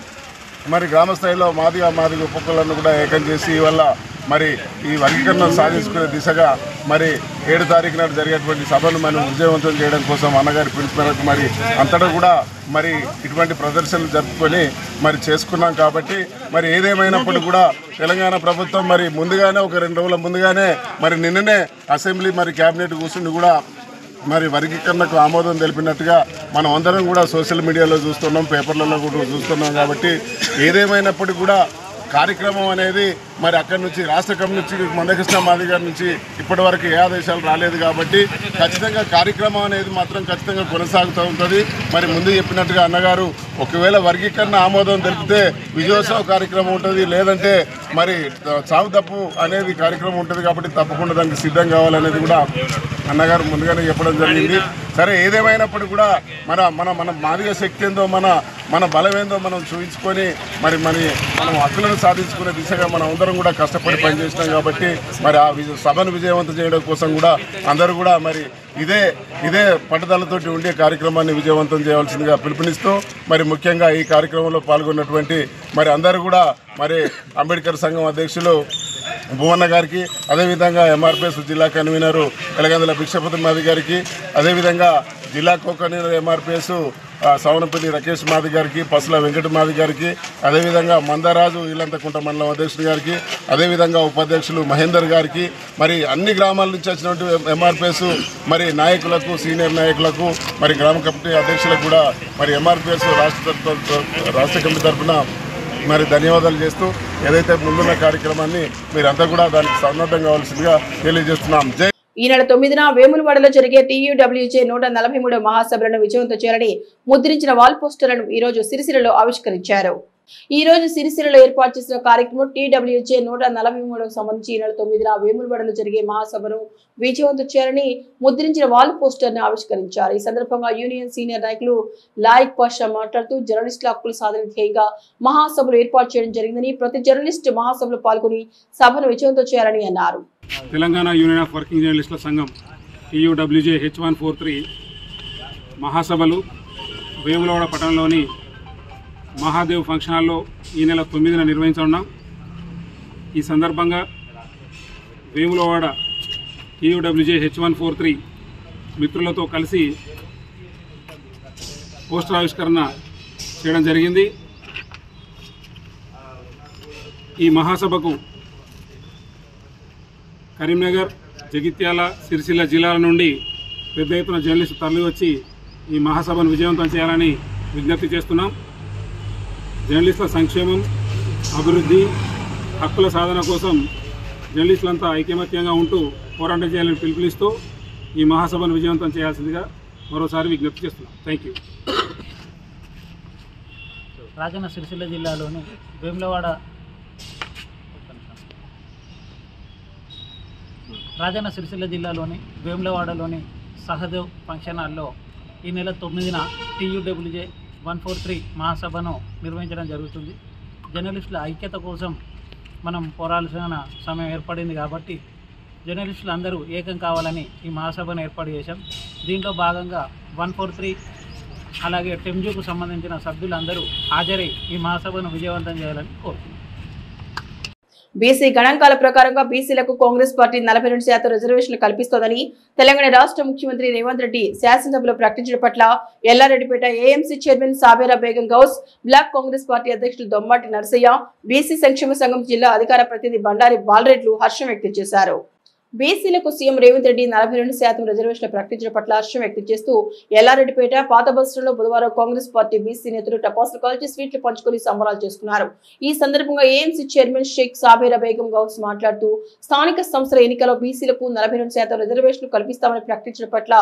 మరి గ్రామ స్థాయిలో మాదిగ ఉపకులను కూడా ఏకం చేసి వల్ల మరి ఈ వర్గీకరణ సాధించుకునే దిశగా మరి 7 తారీఖు నాడు జరిగేటువంటి సభను మనం విజయవంతం చేయడం కోసం అన్నగారి పిలుపు మేరకు మరి అంతటా కూడా మరి ఇటువంటి ప్రదర్శనలు జరుపుకొని మరి చేసుకున్నాం. కాబట్టి మరి ఏదేమైనప్పుడు కూడా తెలంగాణ ప్రభుత్వం మరి ముందుగానే ఒక 2 రోజుల ముందుగానే మరి నిన్ననే అసెంబ్లీ మరి క్యాబినెట్ కూర్చుని కూడా మరి వర్గీకరణకు ఆమోదం తెలిపినట్టుగా మనం అందరం కూడా సోషల్ మీడియాలో చూస్తున్నాం, పేపర్లలో కూడా చూస్తున్నాం. కాబట్టి ఏదేమైనప్పటికీ కూడా కార్యక్రమం అనేది మరి అక్కడి నుంచి రాష్ట్ర కమిటీ నుంచి మందకృష్ణ మాది గారి నుంచి ఇప్పటి వరకు ఏ ఆదేశాలు రాలేదు. కాబట్టి ఖచ్చితంగా కార్యక్రమం అనేది మాత్రం ఖచ్చితంగా కొనసాగుతూ ఉంటుంది. మరి ముందు చెప్పినట్టుగా అన్నగారు ఒకవేళ వర్గీకరణ ఆమోదం తెలిపితే విజయోత్సవ కార్యక్రమం ఉంటుంది, లేదంటే మరి చావు తప్పు అనేది కార్యక్రమం ఉంటుంది. కాబట్టి తప్పకుండా దానికి సిద్ధం కావాలనేది కూడా అన్నగారు ముందుగానే చెప్పడం జరిగింది. సరే ఏదేమైనప్పటికీ కూడా మన మాదిగ శక్తి ఏందో మన బలం ఏందో మనం చూపించుకొని మనం హక్కులను సాధించుకునే దిశగా మనం అందరం కూడా కష్టపడి పనిచేసినాం. కాబట్టి మరి ఆ సభను విజయవంతం చేయడం కోసం కూడా అందరూ కూడా మరి ఇదే పట్టుదలతోటి ఉండే కార్యక్రమాన్ని విజయవంతం చేయవలసిందిగా పిలుపునిస్తూ మరి ముఖ్యంగా ఈ కార్యక్రమంలో పాల్గొన్నటువంటి మరి అందరూ కూడా మరి అంబేద్కర్ సంఘం అధ్యక్షులు భువన్న గారికి, అదేవిధంగా ఎంఆర్పీఎస్ జిల్లా కన్వీనరు ఎలగందుల భిక్షపతి మాది గారికి, అదేవిధంగా జిల్లా కో కన్వీనర్ ఎంఆర్పీఎస్ సవనపల్లి రాకేష్ మాది గారికి, పసుల వెంకట మాది గారికి, అదేవిధంగా మందరాజు ఇల్లంతకుంట మండలం అధ్యక్షుడు గారికి, అదేవిధంగా ఉపాధ్యక్షులు మహేందర్ గారికి, మరి అన్ని గ్రామాల నుంచి వచ్చినటువంటి ఎంఆర్పిఎస్ మరి నాయకులకు, సీనియర్ నాయకులకు, మరి గ్రామ కమిటీ అధ్యక్షులకు కూడా మరి ఎంఆర్పిఎస్ రాష్ట్ర కమిటీ తరఫున మరి ధన్యవాదాలు చేస్తూ ఏదైతే ముందున్న కార్యక్రమాన్ని మీరంతా కూడా దానికి సన్నద్ధం కావాల్సిందిగా తెలియజేస్తున్నాం. జై. ఈ నెల 9న వేములవాడలో జరిగే TUWJ 143 మహాసభలను విజయవంతం చేయాలని ముద్రించిన వాల్ పోస్టర్లను ఈ రోజు సిరిసిల్లలో ఆవిష్కరించారు. ఈ రోజు సిరిసిల్లలో ఏర్పాటు చేసిన కార్యక్రమం TUWJ 143కు సంబంధించి ఈ నెల 9న వేములవాడలో జరిగే మహాసభను విజయవంతం చేయాలని ముద్రించిన వాల్ పోస్టర్ ను ఆవిష్కరించారు. ఈ సందర్భంగా యూనియన్ సీనియర్ నాయకులు లాయిక్ పాషా మాట్లాడుతూ జర్నలిస్టుల హక్కుల సాధన ధ్యేయంగా మహాసభలు ఏర్పాటు చేయడం జరిగిందని, ప్రతి జర్నలిస్టు మహాసభలో పాల్గొని సభను విజయవంతం చేయాలని అన్నారు. తెలంగాణ యూనియన్ ఆఫ్ వర్కింగ్ జర్నలిస్టుల సంఘం TUWJ H143 మహాసభలు వేములవాడ పట్టణంలోని మహాదేవ్ ఫంక్షన్ హాల్లో ఈ నెల 9న నిర్వహించనున్నాం. ఈ సందర్భంగా వేములవాడ TUWJ H143 మిత్రులతో కలిసి పోస్టర్ ఆవిష్కరణ చేయడం జరిగింది. ఈ మహాసభకు కరీంనగర్, జగిత్యాల, సిరిసిల్ల జిల్లాల నుండి పెద్ద ఎత్తున జర్నలిస్టు తరలి వచ్చి ఈ మహాసభను విజయవంతం చేయాలని విజ్ఞప్తి చేస్తున్నాం. జర్నలిస్టుల సంక్షేమం, అభివృద్ధి, హక్కుల సాధన కోసం జర్నలిస్టులంతా ఐకమత్యంగా ఉంటూ పోరాటం చేయాలని పిలుపునిస్తూ ఈ మహాసభను విజయవంతం చేయాల్సిందిగా మరోసారి విజ్ఞప్తి చేస్తున్నాం. Thank you. రాజన్న సిరిసిల్ల జిల్లాలోని వేములవాడలోని సహదేవ్ ఫంక్షన్ హాల్లో ఈ నెల 9న TUWJ 143 మహాసభను నిర్వహించడం జరుగుతుంది. జర్నలిస్టుల ఐక్యత కోసం మనం పోరాడాల్సిన సమయం ఏర్పడింది కాబట్టి జర్నలిస్టులు అందరూ ఏకం కావాలని ఈ మహాసభను ఏర్పాటు చేశాం. దీంట్లో భాగంగా 143 అలాగే టెమ్జూకు సంబంధించిన సభ్యులందరూ హాజరై ఈ మహాసభను విజయవంతం చేయాలని కోరుతున్నాం. బీసీ గణాంకాల ప్రకారంగా బీసీలకు కాంగ్రెస్ పార్టీ 42% రిజర్వేషన్లు కల్పిస్తోందని తెలంగాణ రాష్ట్ర ముఖ్యమంత్రి రేవంత్ రెడ్డి శాసనసభలో ప్రకటించడం పట్ల Yellareddypet AMC chairman Sabera Begum Ghouse, block Congress party అధ్యక్షులు దొమ్మాటి నరసయ్య, బీసీ సంక్షేమ సంఘం జిల్లా అధికార ప్రతినిధి బండారి బాలరెడ్లు హర్షం వ్యక్తం చేశారు. బీసీలకు సీఎం రేవంత్ రెడ్డి 42% రిజర్వేషన్లు ప్రకటించడం పట్ల హర్షం వ్యక్తం చేస్తూ ఎల్లారెడ్డిపేట పాత బస్సులో బుధవారం కాంగ్రెస్ పార్టీ బీసీ నేతలు టపాసులు కాల్చి స్వీట్లు పంచుకొని సంబరాలు చేసుకున్నారు. ఈ సందర్భంగా ఏఎంసీ చైర్మన్ షేక్ సాబేరా బేగం గౌస్ మాట్లాడుతూ స్థానిక సంస్థల ఎన్నికల్లో బీసీలకు 42% రిజర్వేషన్లు కల్పిస్తామని ప్రకటించడం పట్ల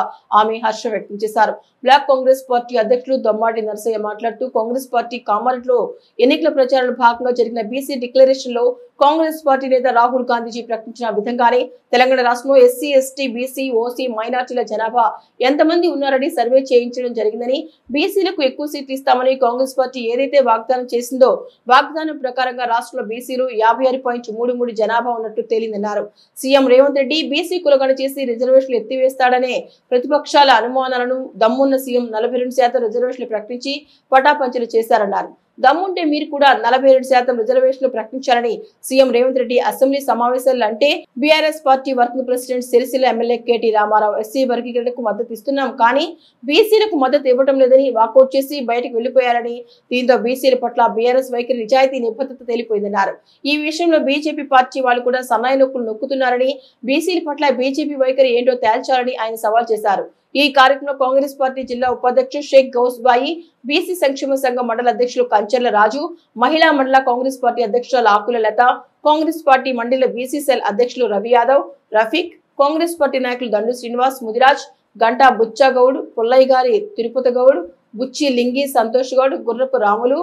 ఆమె హర్షం వ్యక్తం చేశారు. బ్లాక్ కాంగ్రెస్ పార్టీ అధ్యక్షులు దొమ్మాటి నరసయ్య మాట్లాడుతూ కాంగ్రెస్ పార్టీ కామారెడ్డిలో ఎన్నికల ప్రచారంలో భాగంగా జరిగిన బీసీ డిక్లరేషన్ లో కాంగ్రెస్ పార్టీ నేత రాహుల్ గాంధీజీ ప్రకటించిన విధంగానే తెలంగాణ రాష్ట్రంలో ఎస్సీ, ఎస్టీ, బీసీ, ఓసీ, మైనార్టీల జనాభా ఎంతమంది ఉన్నారని సర్వే చేయించడం జరిగిందని, బీసీలకు ఎక్కువ సీట్లు ఇస్తామని కాంగ్రెస్ పార్టీ ఏదైతే వాగ్దానం చేసిందో వాగ్దానం ప్రకారంగా రాష్ట్రంలో బీసీలు 56.33 జనాభా ఉన్నట్టు తేలిందన్నారు. సీఎం రేవంత్ రెడ్డి బీసీ కులగణ చేసి రిజర్వేషన్లు ఎత్తివేస్తాడనే ప్రతిపక్షాల అనుమానాలను దమ్మున్న సీఎం 42% రిజర్వేషన్లు ప్రకటించి పటాపంచలు చేశారన్నారు. దమ్ముంటే మీరు కూడా 42% రిజర్వేషన్లు ప్రకటించాలని సీఎం రేవంత్ రెడ్డి అసెంబ్లీ సమావేశాలు అంటే BRS party working president Sircilla MLA KT Rama Rao SC వర్గీకరణకు మద్దతు ఇస్తున్నాం కానీ బీసీలకు మద్దతు ఇవ్వడం లేదని వాకౌట్ చేసి బయటకు వెళ్లిపోయారని, దీంతో బీసీల పట్ల బీఆర్ఎస్ వైఖరి నిజాయితీ నిబద్ధత తేలిపోయిందన్నారు. ఈ విషయంలో బీజేపీ పార్టీ వాళ్ళు కూడా సన్నాయి నొక్కులు నొక్కుతున్నారని, బీసీల పట్ల బీజేపీ వైఖరి ఏంటో తేల్చాలని ఆయన సవాల్ చేశారు. ఈ కార్యక్రమంలో కాంగ్రెస్ పార్టీ జిల్లా ఉపాధ్యక్షుడు షేక్ గౌస్బాయి, బీసీ సంక్షేమ సంఘం మండల అధ్యక్షులు కంచర్ల రాజు, మహిళా మండల కాంగ్రెస్ పార్టీ అధ్యక్షులు ఆకుల లత, కాంగ్రెస్ పార్టీ మండల బీసీ సెల్ అధ్యక్షులు రవి యాదవ్, రఫీక్, కాంగ్రెస్ పార్టీ నాయకులు దండు శ్రీనివాస్, ముదిరాజ్, గంటా బుచ్చగౌడ్, పుల్లయ్య గారి తిరుపతి గౌడ్, బుచ్చి లింగి సంతోష్ గౌడ్, గుర్రపు రాములు,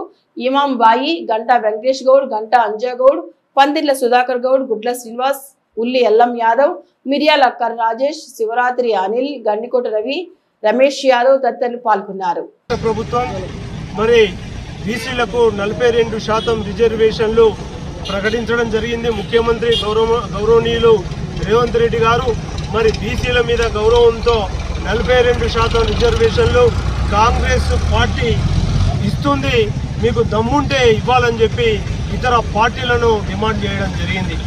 ఇమాం బాయి, గంటా వెంకటేష్ గౌడ్, గంటా అంజాగౌడ్, పందిర్ల సుధాకర్ గౌడ్, గుడ్ల శ్రీనివాస్, ఉల్లి ఎల్లం యాదవ్, మిర్యాల కర్ రాజేష్, శివరాత్రి అనిల్, గండికోట రవి, రమేష్ యాదవ్ తదితరులు పాల్గొన్నారు. ప్రభుత్వం మరి బీసీలకు 42% రిజర్వేషన్లు ప్రకటించడం జరిగింది. ముఖ్యమంత్రి గౌరవనీయులు రేవంత్ రెడ్డి గారు మరి బీసీల మీద గౌరవంతో 42% రిజర్వేషన్లు కాంగ్రెస్ పార్టీ ఇస్తుంది, మీకు దమ్ముంటే ఇవ్వాలని చెప్పి ఇతర పార్టీలను డిమాండ్ చేయడం జరిగింది.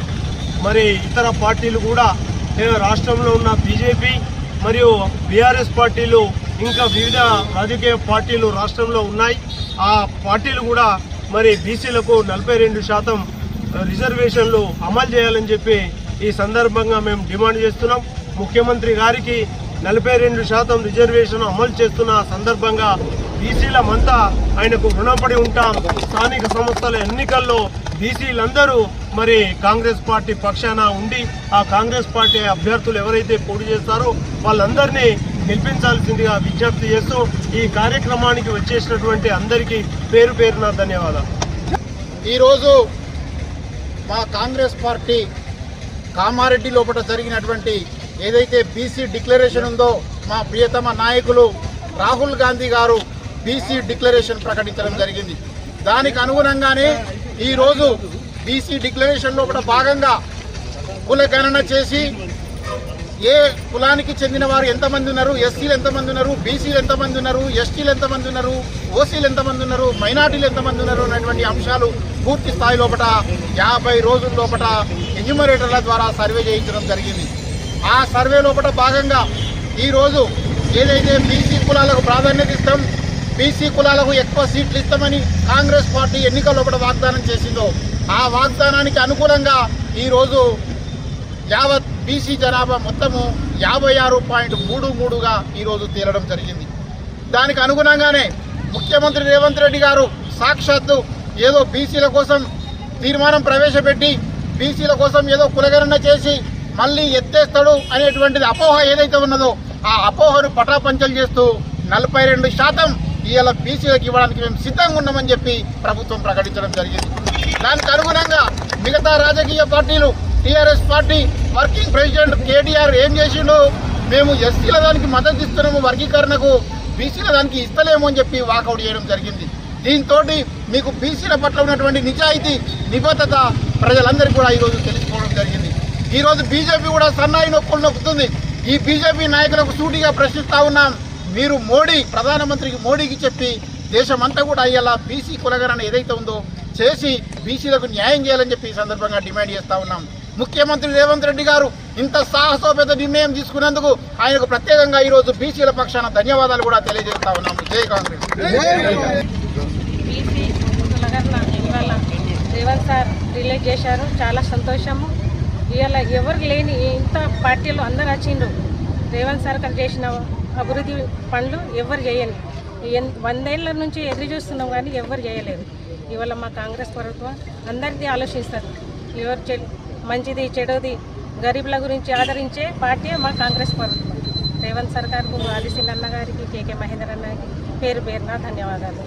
మరి ఇతర పార్టీలు కూడా రాష్ట్రంలో ఉన్న బీజేపీ మరియు బీఆర్ఎస్ పార్టీలు ఇంకా వివిధ రాజకీయ పార్టీలు రాష్ట్రంలో ఉన్నాయి. ఆ పార్టీలు కూడా మరి బీసీలకు 42% రిజర్వేషన్లు అమలు చేయాలని చెప్పి ఈ సందర్భంగా మేము డిమాండ్ చేస్తున్నాం. ముఖ్యమంత్రి గారికి 42% రిజర్వేషన్ అమలు చేస్తున్న సందర్భంగా బీసీలమంతా ఆయనకు రుణపడి ఉంటాం. స్థానిక సంస్థల ఎన్నికల్లో బీసీలందరూ మరి కాంగ్రెస్ పార్టీ పక్షాన ఉండి ఆ కాంగ్రెస్ పార్టీ అభ్యర్థులు ఎవరైతే పోటీ చేస్తారో వాళ్ళందరినీ గెలిపించాల్సిందిగా విజ్ఞప్తి చేస్తూ ఈ కార్యక్రమానికి వచ్చేసినటువంటి అందరికీ పేరు పేరున ధన్యవాదాలు. ఈరోజు మా కాంగ్రెస్ పార్టీ కామారెడ్డి లోపల జరిగినటువంటి ఏదైతే బీసీ డిక్లరేషన్ ఉందో మా ప్రియతమ నాయకులు రాహుల్ గాంధీ గారు బీసీ డిక్లరేషన్ ప్రకటించడం జరిగింది. దానికి అనుగుణంగానే ఈరోజు బీసీ డిక్లరేషన్ లోపల భాగంగా కుల గణన చేసి ఏ కులానికి చెందిన వారు ఎంతమంది ఉన్నారు, ఎస్సీలు ఎంతమంది ఉన్నారు, బీసీలు ఎంతమంది ఉన్నారు, ఎస్టీలు ఎంతమంది ఉన్నారు, ఓసీలు ఎంతమంది ఉన్నారు, మైనార్టీలు ఎంతమంది ఉన్నారు అనేటువంటి అంశాలు పూర్తి స్థాయి లోపల 50 రోజుల లోపల ఎన్యూమరేటర్ల ద్వారా సర్వే చేయించడం జరిగింది. ఆ సర్వే లోపల భాగంగా ఈరోజు ఏదైతే బీసీ కులాలకు ప్రాధాన్యత ఇస్తాం, బీసీ కులాలకు ఎక్కువ సీట్లు ఇస్తామని కాంగ్రెస్ పార్టీ ఎన్నికల లోపల వాగ్దానం చేసిందో ఆ వాగ్దానానికి అనుకూలంగా ఈరోజు యావత్ బీసీ జనాభా మొత్తము 56.33గా ఈరోజు తేలడం జరిగింది. దానికి అనుగుణంగానే ముఖ్యమంత్రి రేవంత్ రెడ్డి గారు సాక్షాత్తు ఏదో బీసీల కోసం తీర్మానం ప్రవేశపెట్టి బీసీల కోసం ఏదో కులగణన చేసి మళ్ళీ ఎత్తేస్తాడు అనేటువంటిది అపోహ ఏదైతే ఉన్నదో ఆ అపోహను పటాపంచలు చేస్తూ 42% ఇవాళ బీసీలకు ఇవ్వడానికి మేము సిద్ధంగా ఉన్నామని చెప్పి ప్రభుత్వం ప్రకటించడం జరిగింది. దానికి అనుగుణంగా మిగతా రాజకీయ పార్టీలు TRS party working president KTR ఏం చేసిండు, మేము ఎస్సీల దానికి మద్దతు ఇస్తున్నాము, వర్గీకరణకు బీసీల దానికి ఇస్తలేము అని చెప్పి వాకౌట్ చేయడం జరిగింది. దీంతో మీకు బీసీల పట్ల ఉన్నటువంటి నిజాయితీ నిబద్ధత ప్రజలందరికీ కూడా ఈరోజు తెలుసుకోవడం జరిగింది. ఈరోజు బీజేపీ కూడా సన్నాయి నొక్కులు నొక్కుతుంది. ఈ బీజేపీ నాయకులకు సూటిగా ప్రశ్నిస్తా ఉన్నాం, మీరు ప్రధానమంత్రికి మోడీకి చెప్పి దేశమంతా కూడా అయ్యేలా బీసీ కులగణన ఏదైతే ఉందో చేసి బీసీలకు న్యాయం చేయాలని చెప్పి ఈ సందర్భంగా డిమాండ్ చేస్తా ఉన్నాం. ముఖ్యమంత్రి రేవంత్ రెడ్డి గారు ఇంత సాహసోపేత నిర్ణయం తీసుకున్నందుకు ఆయనకు ప్రత్యేకంగా ఈరోజు బీసీల పక్షాన ధన్యవాదాలు కూడా తెలియజేస్తా ఉన్నాము. జై కాంగ్రెస్. బీసీ కులగణన ఇవాళ రేవంత్ సార్ రిలీజ్ చేశారు, చాలా సంతోషము. ఇవాళ ఎవరు లేని ఇంత పార్టీలు అందరు వచ్చిండ్రు. రేవంత్ సర్కార్ చేసిన అభివృద్ధి పనులు ఎవరు చేయని 100 ఏళ్ల నుంచి ఎదురు చూస్తున్నాం కానీ ఎవరు చేయలేదు. ఇవాళ మా కాంగ్రెస్ ప్రభుత్వం అందరికీ ఆలోచిస్తారు. ఎవరు మంచిది చెడుది గరీబుల గురించి ఆదరించే పార్టీ మా కాంగ్రెస్ ప్రభుత్వం. రేవంత్ సర్కార్కు ఆదిశీల్ అన్న గారికి, కేకే మహేందర్ అన్న గారికి పేరు పేరున ధన్యవాదాలు.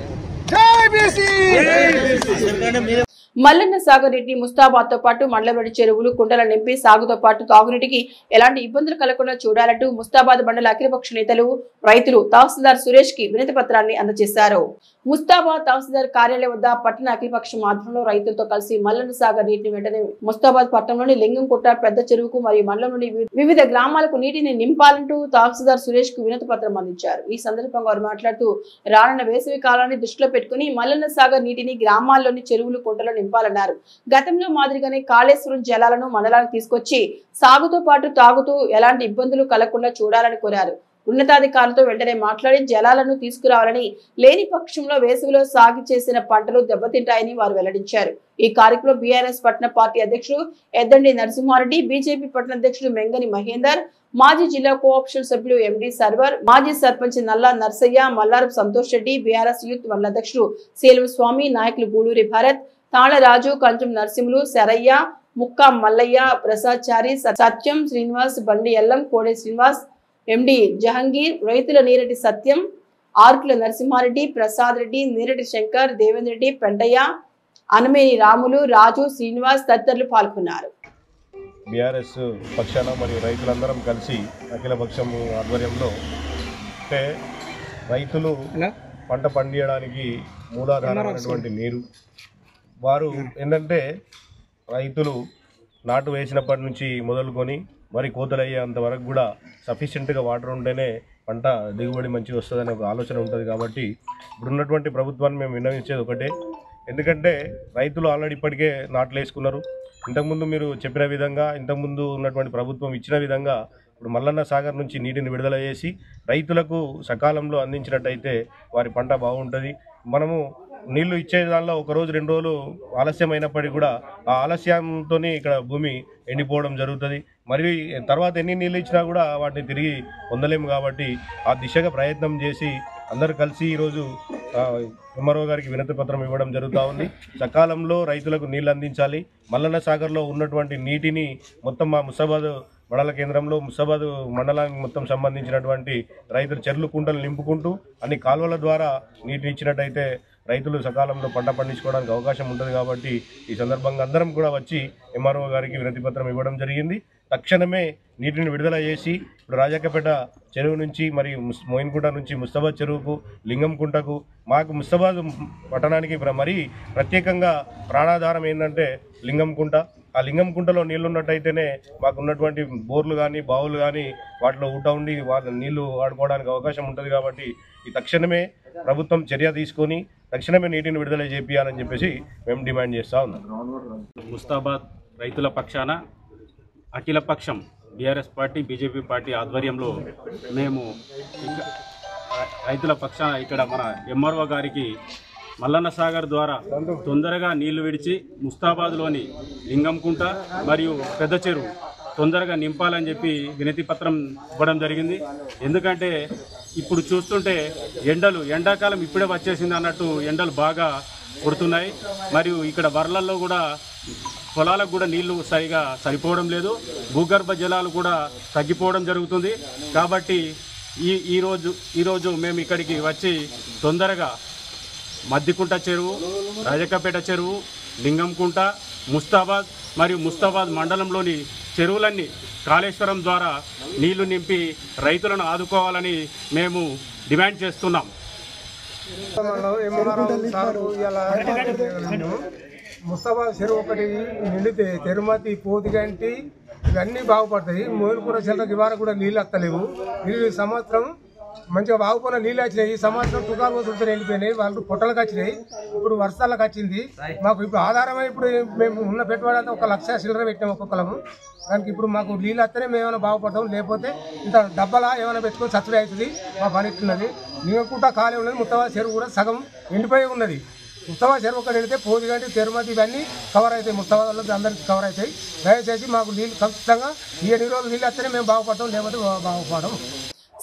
మల్లన్న సాగర్ నీటిని ముస్తాబాద్ తో పాటు మండలంలోని చెరువులు కుండల నింపి సాగుతో పాటు తాగునీటికి ఎలాంటి ఇబ్బందులు కలగకుండా చూడాలంటూ ముస్తాబాద్ మండల అఖిలపక్ష నేతలు రైతులు తహసీల్దార్ సురేష్ కి వినతి పత్రాన్ని అందజేశారు. ముస్తాబాద్ తహసీల్దార్ కార్యాలయం వద్ద పట్టణ అఖిలపక్షం ఆధ్వర్యంలో రైతులతో కలిసి మల్లన్న సాగర్ నీటిని వెంటనే ముస్తాబాద్ పట్టణంలోని లింగంకుట్ట పెద్ద చెరువుకు మరియు మండలంలోని వివిధ గ్రామాలకు నీటిని నింపాలంటూ తహసీల్దార్ సురేష్ కు వినతి పత్రం అందించారు. ఈ సందర్భంగా వారు మాట్లాడుతూ రానున్న వేసవి కాలాన్ని దృష్టిలో పెట్టుకుని మల్లన్న సాగర్ నీటిని గ్రామాల్లోని చెరువులు కుంటలు నింపాలన్నారు. గతంలో మాదిరిగానే కాళేశ్వరం జలాలను మండలానికి తీసుకొచ్చి సాగుతో పాటు తాగుతూ ఎలాంటి ఇబ్బందులు కలగకుండా చూడాలని కోరారు. ఉన్నతాధికారులతో వెంటనే మాట్లాడి జలాలను తీసుకురావాలని, లేని పక్షంలో వేసవిలో సాగు చేసిన పంటలు దెబ్బతింటాయని వారు వెల్లడించారు. ఈ కార్యక్రమంలో బీఆర్ఎస్ పట్టణ పార్టీ అధ్యక్షుడు ఎద్దండి నరసింహారెడ్డి, బీజేపీ పట్టణ అధ్యక్షుడు మెంగని మహేందర్, మాజీ జిల్లా కోఆప్షన్ సభ్యులు ఎండి సర్వర్, మాజీ సర్పంచ్ నల్లా నర్సయ్య, మల్లారపు సంతోష్ రెడ్డి, బీఆర్ఎస్ యూత్ మండల అధ్యక్షుడు సేలువ స్వామి, నాయకులు గూడూరి భరత్, తాళరాజు, కంచం నరసింహులు, శరయ్య, ముక్కా మల్లయ్య, ప్రసాద్ చారి, సత్యం శ్రీనివాస్, బండి ఎల్లం, కోడే శ్రీనివాస్, ఎండి జహంగీర్, రైతుల నీరటి సత్యం, ఆర్కుల నరసింహారెడ్డి, ప్రసాద్ రెడ్డి, నీరటి శంకర్, దేవేంద్ర రెడ్డి, పెంటయ్య, అనమేని రాములు, రాజు, శ్రీనివాస్ తదితరులు పాల్గొన్నారు. బీఆర్ఎస్ పక్షాన మరియు రైతులందరం కలిసి అఖిల పక్షం ఆధ్వర్యంలో అంటే రైతులు పంట పండించడానికి మూలాధారమైనటువంటి నీరు, వారు ఏంటంటే రైతులు నాటు వేసినప్పటి నుంచి మొదలుకొని మరి కోతలయ్యేంత వరకు కూడా సఫిషియెంట్గా వాటర్ ఉంటేనే పంట దిగుబడి మంచిగా వస్తుందనే ఒక ఆలోచన ఉంటుంది. కాబట్టి ఇప్పుడున్నటువంటి ప్రభుత్వాన్ని మేము విన్నవించేది ఒకటే, ఎందుకంటే రైతులు ఆల్రెడీ ఇప్పటికే నాట్లు వేసుకున్నారు. ఇంతకుముందు మీరు చెప్పిన విధంగా, ఇంతకుముందు ఉన్నటువంటి ప్రభుత్వం ఇచ్చిన విధంగా ఇప్పుడు మల్లన్న సాగర్ నుంచి నీటిని విడుదల చేసి రైతులకు సకాలంలో అందించినట్టయితే వారి పంట బాగుంటుంది. మనము నీళ్లు ఇచ్చే దానిలో ఒక రోజు 2 రోజులు ఆలస్యమైనప్పటికీ కూడా ఆ ఆలస్యంతోనే ఇక్కడ భూమి ఎండిపోవడం జరుగుతుంది. మరి తర్వాత ఎన్ని నీళ్ళు ఇచ్చినా కూడా వాటిని తిరిగి పొందలేము. కాబట్టి ఆ దిశగా ప్రయత్నం చేసి అందరూ కలిసి ఈరోజు ఎంఆర్ఓ గారికి వినతి పత్రం ఇవ్వడం జరుగుతూ ఉంది. సకాలంలో రైతులకు నీళ్ళు అందించాలి. మల్లన్న సాగర్లో ఉన్నటువంటి నీటిని మొత్తం మా ముస్తాబాద్ మండల కేంద్రంలో ముస్తాబాద్ మండలానికి మొత్తం సంబంధించినటువంటి రైతులు చెర్లు కుంటలు నింపుకుంటూ అన్ని కాలువల ద్వారా నీటిని ఇచ్చినట్టయితే రైతులు సకాలంలో పంట పండించుకోవడానికి అవకాశం ఉంటుంది. కాబట్టి ఈ సందర్భంగా అందరం కూడా వచ్చి ఎంఆర్ఓ గారికి వినతి పత్రం ఇవ్వడం జరిగింది. తక్షణమే నీటిని విడుదల చేసి ఇప్పుడు రాజాకపేట చెరువు నుంచి మరియు మోయిన్కుంట నుంచి ముస్తాబాద్ చెరువుకు లింగంకుంటకు మాకు ముస్తాబాద్ పట్టణానికి మరీ ప్రత్యేకంగా ప్రాణాధారం ఏంటంటే లింగంకుంట. ఆ లింగంకుంటలో నీళ్లు ఉన్నట్టయితేనే మాకు ఉన్నటువంటి బోర్లు కానీ బావులు కానీ వాటిలో ఊట ఉండి వాళ్ళ నీళ్లు వాడుకోవడానికి అవకాశం ఉంటుంది. కాబట్టి ఈ తక్షణమే ప్రభుత్వం చర్య తీసుకొని తక్షణమే నీటిని విడుదల చేయాలని చెప్పేసి మేము డిమాండ్ చేస్తూ ఉన్నాం. ముస్తాబాద్ రైతుల పక్షాన అఖిలపక్షం బీఆర్ఎస్ పార్టీ బీజేపీ పార్టీ ఆధ్వర్యంలో మేము రైతుల పక్షాన ఇక్కడ మన ఎంఆర్ఓ గారికి మల్లన్న సాగర్ ద్వారా తొందరగా నీళ్లు విడిచి ముస్తాబాద్లోని లింగంకుంట మరియు పెద్ద చెరువు తొందరగా నింపాలని చెప్పి వినతి పత్రం ఇవ్వడం జరిగింది. ఎందుకంటే ఇప్పుడు చూస్తుంటే ఎండాకాలం ఇప్పుడే వచ్చేసింది అన్నట్టు ఎండలు బాగా కొడుతున్నాయి. మరియు ఇక్కడ వరలల్లో కూడా పొలాలకు కూడా నీళ్లు సరిగా సరిపోవడం లేదు. భూగర్భ జలాలు కూడా తగ్గిపోవడం జరుగుతుంది. కాబట్టి ఈరోజు మేము ఇక్కడికి వచ్చి తొందరగా మద్దికుంట చెరువు, రాజకపేట చెరువు, లింగంకుంట, ముస్తాబాద్ మరియు ముస్తాబాద్ మండలంలోని చెరువులన్నీ కాళేశ్వరం ద్వారా నీళ్లు నింపి రైతులను ఆదుకోవాలని మేము డిమాండ్ చేస్తున్నాం. ముస్తాబాద్ చెరువు ఒకటి నిండితే తిరుమతి, పోతిగంటి ఇవన్నీ బాగుపడతాయి. మోయినకూర చెల్లకి ఇవాళ కూడా నీళ్ళు వస్తలేవు. నీళ్ళు ఈ సంవత్సరం మంచిగా బాగుపోయిన నీళ్ళు వచ్చినాయి. ఈ సంవత్సరం తుకాలు వస్తుంటే వెళ్ళిపోయినాయి. వాళ్ళు పొట్టలకు వచ్చినాయి. ఇప్పుడు వర్షాలకు వచ్చింది. మాకు ఇప్పుడు ఆధారమై ఇప్పుడు మేము ఉన్న పెట్టుబడి అంతా 1 లక్ష చిల్లర పెట్టాము ఒక్కొక్కలము. దానికి ఇప్పుడు మాకు నీళ్ళు వస్తేనే మేము ఏమైనా బాగుపడతాం. లేకపోతే ఇంత డబ్బలా ఏమైనా పెట్టుకొని సబ్సిడీ అవుతుంది. మా పని ఇస్తున్నది. నీకుండా ఖాళీ ఉన్నది. ముస్తాబాద్ చెరువు కూడా సగం ఎండిపోయి ఉన్నది. ముస్తాబాద్ చెరువు ఒకటి వెళితే పోతిగంటి, తిరుమతి ఇవన్నీ కవర్ అవుతాయి. ముస్తాబాద్లో అందరికీ కవర్ అవుతాయి. దయచేసి మాకు నీళ్ళు ఖచ్చితంగా ఈ 2 రోజులు నీళ్ళు వస్తేనే మేము బాగుపడతాం. లేకపోతే బాగుపడము.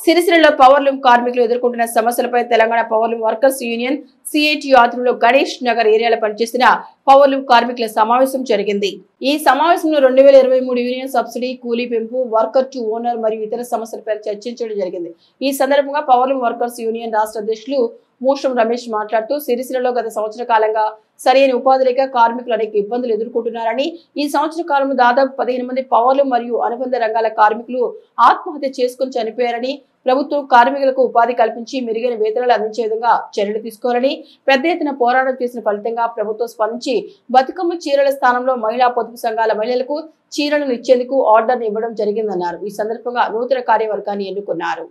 సిరిసిల్లలో పవర్లూమ్ కార్మికులు ఎదుర్కొంటున్న సమస్యలపై Telangana powerloom workers union CIT ఆధ్వర్యంలో గణేష్ నగర్ ఏరియాలో పనిచేసిన పవర్లూమ్ కార్మికుల సమావేశం జరిగింది. ఈ సమావేశంలో 2023 యూనియన్ సబ్సిడీ, కూలీ పెంపు, వర్కర్ టు ఓనర్ మరియు ఇతర సమస్యలపై చర్చించడం జరిగింది. ఈ సందర్భంగా పవర్లూమ్ వర్కర్స్ యూనియన్ రాష్ట్ర అధ్యక్షులు మూషం రమేష్ మాట్లాడుతూ సిరిసిల్లలో గత సంవత్సర కాలంగా సరైన ఉపాధి లేక కార్మికులు అనేక ఇబ్బందులు ఎదుర్కొంటున్నారని, ఈ సంవత్సర కాలంలో దాదాపు 15 మంది పవర్లూమ్ మరియు అనుబంధ రంగాల కార్మికులు ఆత్మహత్య చేసుకుని చనిపోయారని, ప్రభుత్వం కార్మికులకు ఉపాధి కల్పించి మెరుగైన వేతనాలు అందించే విధంగా చర్యలు తీసుకోవాలని పెద్ద ఎత్తున పోరాటం చేసిన ఫలితంగా ప్రభుత్వం స్పందించి బతుకమ్మ చీరల స్థానంలో మహిళా పొదుపు సంఘాల మహిళలకు చీరలను ఇచ్చేందుకు ఆర్డర్ ఇవ్వడం జరిగిందన్నారు. ఈ సందర్భంగా నూతన కార్యవర్గాన్ని ఎన్నుకున్నారు.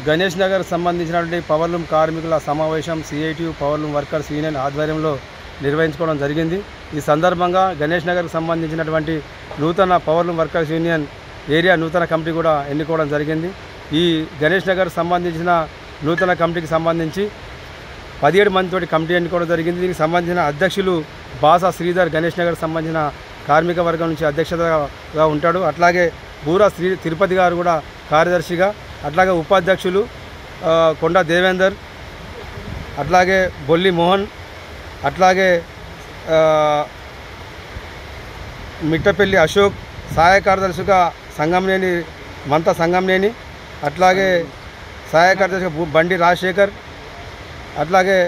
గణేష్ నగర్ సంబంధించినటువంటి పవర్లూమ్ కార్మికుల సమావేశం సిఐటి పవర్లూమ్ వర్కర్స్ యూనియన్ ఆధ్వర్యంలో నిర్వహించుకోవడం జరిగింది. ఈ సందర్భంగా గణేష్ నగర్కి సంబంధించినటువంటి నూతన పవర్లూమ్ వర్కర్స్ యూనియన్ ఏరియా నూతన కమిటీ కూడా ఎన్నుకోవడం జరిగింది. ఈ గణేష్ నగర్ సంబంధించిన నూతన కమిటీకి సంబంధించి 17 మందితోటి కమిటీ ఎన్నుకోవడం జరిగింది. దీనికి సంబంధించిన అధ్యక్షులు బాసా శ్రీధర్ గణేష్ నగర్ సంబంధించిన కార్మిక వర్గం నుంచి అధ్యక్షతగా ఉంటాడు. అట్లాగే బూరా తిరుపతి గారు కూడా కార్యదర్శిగా, అట్లాగే ఉపాధ్యక్షులు కొండ దేవేందర్, అట్లాగే బొల్లి మోహన్, అట్లాగే మిట్టపల్లి అశోక్, సహాయ కార్యదర్శిగా సంగంనేని మంత సంగంనేని, అట్లాగే సహాయ కార్యదర్శిగా బండి రాజశేఖర్, అట్లాగే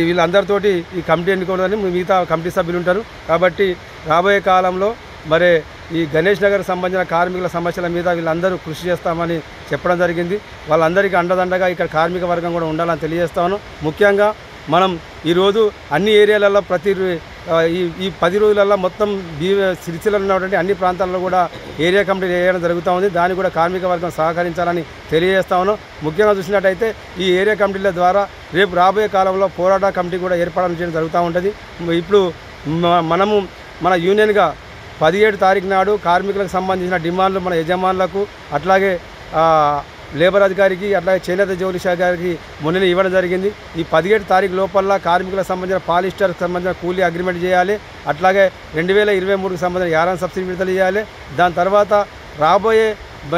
వీళ్ళందరితోటి ఈ కమిటీ ఎన్నుకోవడానికి మిగతా కమిటీ సభ్యులు ఉంటారు. కాబట్టి రాబోయే కాలంలో మరి ఈ గణేష్ నగర్ సంబంధించిన కార్మికుల సమస్యల మీద వీళ్ళందరూ కృషి చేస్తామని చెప్పడం జరిగింది. వాళ్ళందరికీ అండదండగా ఇక్కడ కార్మిక వర్గం కూడా ఉండాలని తెలియజేస్తాను. ముఖ్యంగా మనం ఈరోజు అన్ని ఏరియాలలో ఈ 10 రోజులలో మొత్తం సిరిసిల్లలో ఉన్నటువంటి అన్ని ప్రాంతాల్లో కూడా ఏరియా కమిటీ వేయడం జరుగుతూ ఉంది. దాన్ని కూడా కార్మిక వర్గం సహకరించాలని తెలియజేస్తాను. ముఖ్యంగా చూసినట్టయితే ఈ ఏరియా కమిటీల ద్వారా రేపు రాబోయే కాలంలో పోరాట కమిటీ కూడా ఏర్పాటు చేయడం జరుగుతూ ఉంటుంది. ఇప్పుడు మనము మన యూనియన్గా 17 తారీఖు నాడు కార్మికులకు సంబంధించిన డిమాండ్లు మన యజమానులకు అట్లాగే లేబర్ అధికారికి అట్లాగే చేనేత జౌలి శాఖ గారికి మొన్న ఇవ్వడం జరిగింది. ఈ 17 తారీఖు లోపల కార్మికులకు సంబంధించిన పాలిస్టర్కి సంబంధించిన కూలీ అగ్రిమెంట్ చేయాలి. అట్లాగే 2023కి సంబంధించిన యారాన్ సబ్సిడీ విడుదల చేయాలి. దాని తర్వాత రాబోయే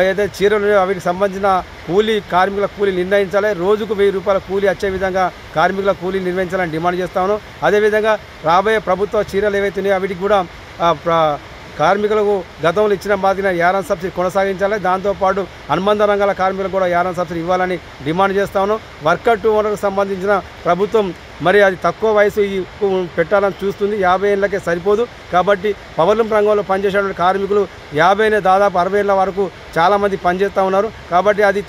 ఏదైతే చీరలు వీటికి సంబంధించిన కూలీ కార్మికుల కూలీ నిర్ణయించాలి. రోజుకు 1000 రూపాయల కూలీ వచ్చే విధంగా కార్మికుల కూలీ నిర్వహించాలని డిమాండ్ చేస్తాను. అదేవిధంగా రాబోయే ప్రభుత్వ చీరలు ఏవైతే ఉన్నాయో వీటికి కూడా కార్మికులకు గతంలో ఇచ్చిన మాదిరిగా యారాన్ సబ్సిడీ కొనసాగించాలి. దాంతోపాటు అనుబంధ రంగాల కార్మికులకు కూడా యారాన్ సబ్సిడీ ఇవ్వాలని డిమాండ్ చేస్తాను. వర్కర్ టు ఓనర్కు సంబంధించిన ప్రభుత్వం మరి అది తక్కువ వయసు పెట్టాలని చూస్తుంది. 50 ఏళ్ళకే సరిపోదు. కాబట్టి పవర్లూమ్ రంగంలో పనిచేసేటువంటి కార్మికులు 50 దాదాపు 60 ఏళ్ళ వరకు చాలామంది పనిచేస్తూ ఉన్నారు. కాబట్టి అది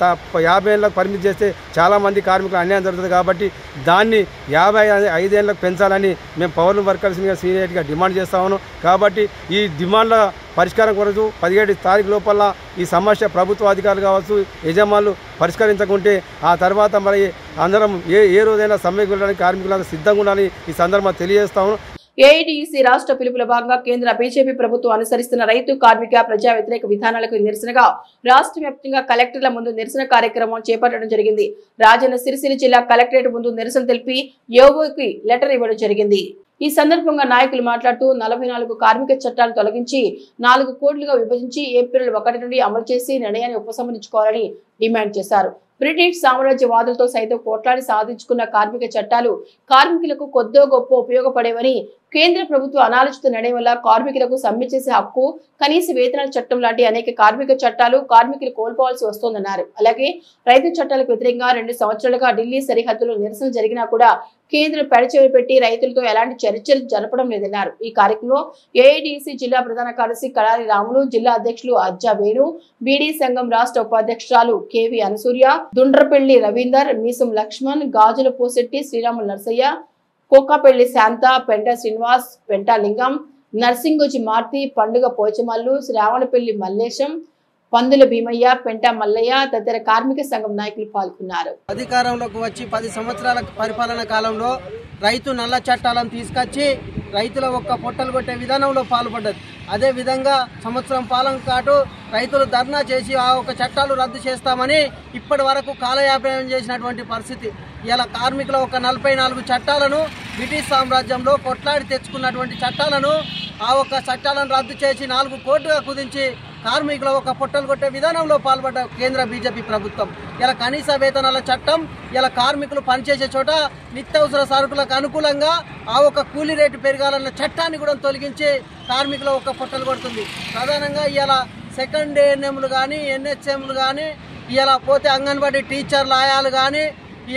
50 ఏళ్ళకు పరిమితి చేస్తే చాలామంది కార్మికులు అన్యాయం జరుగుతుంది. కాబట్టి దాన్ని 55 ఏళ్ళకు పెంచాలని మేము పవర్లూమ్ వర్కర్స్గా సీనియర్గా డిమాండ్ చేస్తా ఉన్నాం. కాబట్టి ఈ డిమాండ్ల పరిష్కారం కొరకు 17 తారీఖు లోపల ఈ సమస్య ప్రభుత్వ అధికారులు కావచ్చు యజమానులు పరిష్కరించకుంటే ఆ తర్వాత మరి అందరం ఏ రోజైనా సమ్మెకు వెళ్ళడానికి కార్మికులకు సిద్ధంగా ఉండాలని ఈ సందర్భంగా తెలియజేస్తాము. ఏఐటీయూసీ రాష్ట్ర పిలుపుల భాగంగా కేంద్ర బీజేపీ ప్రభుత్వం అనుసరిస్తున్న రైతు కార్మిక ప్రజా వ్యతిరేక విధానాలకు నిరసనగా రాష్ట్ర వ్యాప్తంగా కలెక్టర్ల ముందు నిరసన కార్యక్రమం చేపట్టడం జరిగింది. రాజన్న సిరిసిల్ల జిల్లా కలెక్టరేట్ ముందు నిరసన తెలిపి యోగోకి లెటర్ ఇవ్వడం జరిగింది. ఈ సందర్భంగా నాయకులు మాట్లాడుతూ 44 కార్మిక చట్టాలను తొలగించి 4 కోట్లుగా విభజించి ఏప్రిల్ 1 నుండి అమలు చేసి నిర్ణయాన్ని ఉపసంహరించుకోవాలని డిమాండ్ చేశారు. బ్రిటిష్ సామ్రాజ్యవాదులతో సైతం పోట్లాడి సాధించుకున్న కార్మిక చట్టాలు కార్మికులకు కొద్దో గొప్ప ఉపయోగపడేవని, కేంద్ర ప్రభుత్వ అనాలోచిత నిర్ణయం వల్ల కార్మికులకు సమ్మె చేసే హక్కు, కనీస వేతనాల చట్టం లాంటి అనేక కార్మిక చట్టాలు కార్మికులు కోల్పోవాల్సి వస్తోందన్నారు. అలాగే రైతు చట్టాలకు వ్యతిరేకంగా 2 సంవత్సరాలుగా ఢిల్లీ సరిహద్దులో నిరసన జరిగినా కూడా కేంద్రం పెడచెవి పెట్టి రైతులతో ఎలాంటి చర్చలు జరపడం లేదన్నారు. ఈ కార్యక్రమంలో ఏఐటీసీ జిల్లా ప్రధాన కార్యదర్శి కడారి రాములు, జిల్లా అధ్యక్షులు అజ్జా వేణు, బీడీ సంఘం రాష్ట్ర ఉపాధ్యక్షురాలు కేవి అనసూర్య, దుండ్రపెళ్లి రవీందర్, మీసం లక్ష్మణ్, గాజుల పోసెట్టి శ్రీరాములు నర్సయ్య, కోకాపెళ్లి శాంత, పెంట శ్రీనివాస్, పెంట లింగం, నర్సింగోజి మార్తి, పండుగ పోచమల్లు, శ్రావణపల్లి మల్లేశం, పందుల భీమయ్య, పెంట మల్లయ్య తదితర కార్మిక సంఘం నాయకులు పాల్గొన్నారు. అధికారంలోకి వచ్చి 10 సంవత్సరాల పరిపాలన కాలంలో రైతు నల్ల చట్టాలను తీసుకొచ్చి రైతుల ఒక్క పొట్టలు కొట్టే విధానంలో పాల్పడ్డది. అదే విధంగా సంవత్సరం పాలన కాటు రైతులు ధర్నా చేసి ఆ ఒక చట్టాలు రద్దు చేస్తామని ఇప్పటి వరకు కాలయాపనం చేసినటువంటి పరిస్థితి. ఇలా కార్మికుల ఒక 44 చట్టాలను బ్రిటిష్ సామ్రాజ్యంలో కొట్లాడి తెచ్చుకున్నటువంటి చట్టాలను ఆ ఒక్క చట్టాలను రద్దు చేసి 4 కోట్లుగా కుదించి కార్మికుల ఒక పొట్టలు కొట్టే విధానంలో పాల్పడ్డ కేంద్ర బీజేపీ ప్రభుత్వం. ఇలా కనీస వేతనాల చట్టం, ఇలా కార్మికులు పనిచేసే చోట నిత్యావసర సరుకులకు అనుకూలంగా ఆ ఒక కూలీ రేటు పెరగాలన్న చట్టాన్ని కూడా తొలగించి కార్మికుల ఒక పొట్టలు కొడుతుంది. ప్రధానంగా ఇలా సెకండ్ ఏఎన్ఎంలు కానీ ఎన్హెచ్ఎంలు కానీ, ఇలా పోతే అంగన్వాడీ టీచర్లు ఆయాలు కానీ,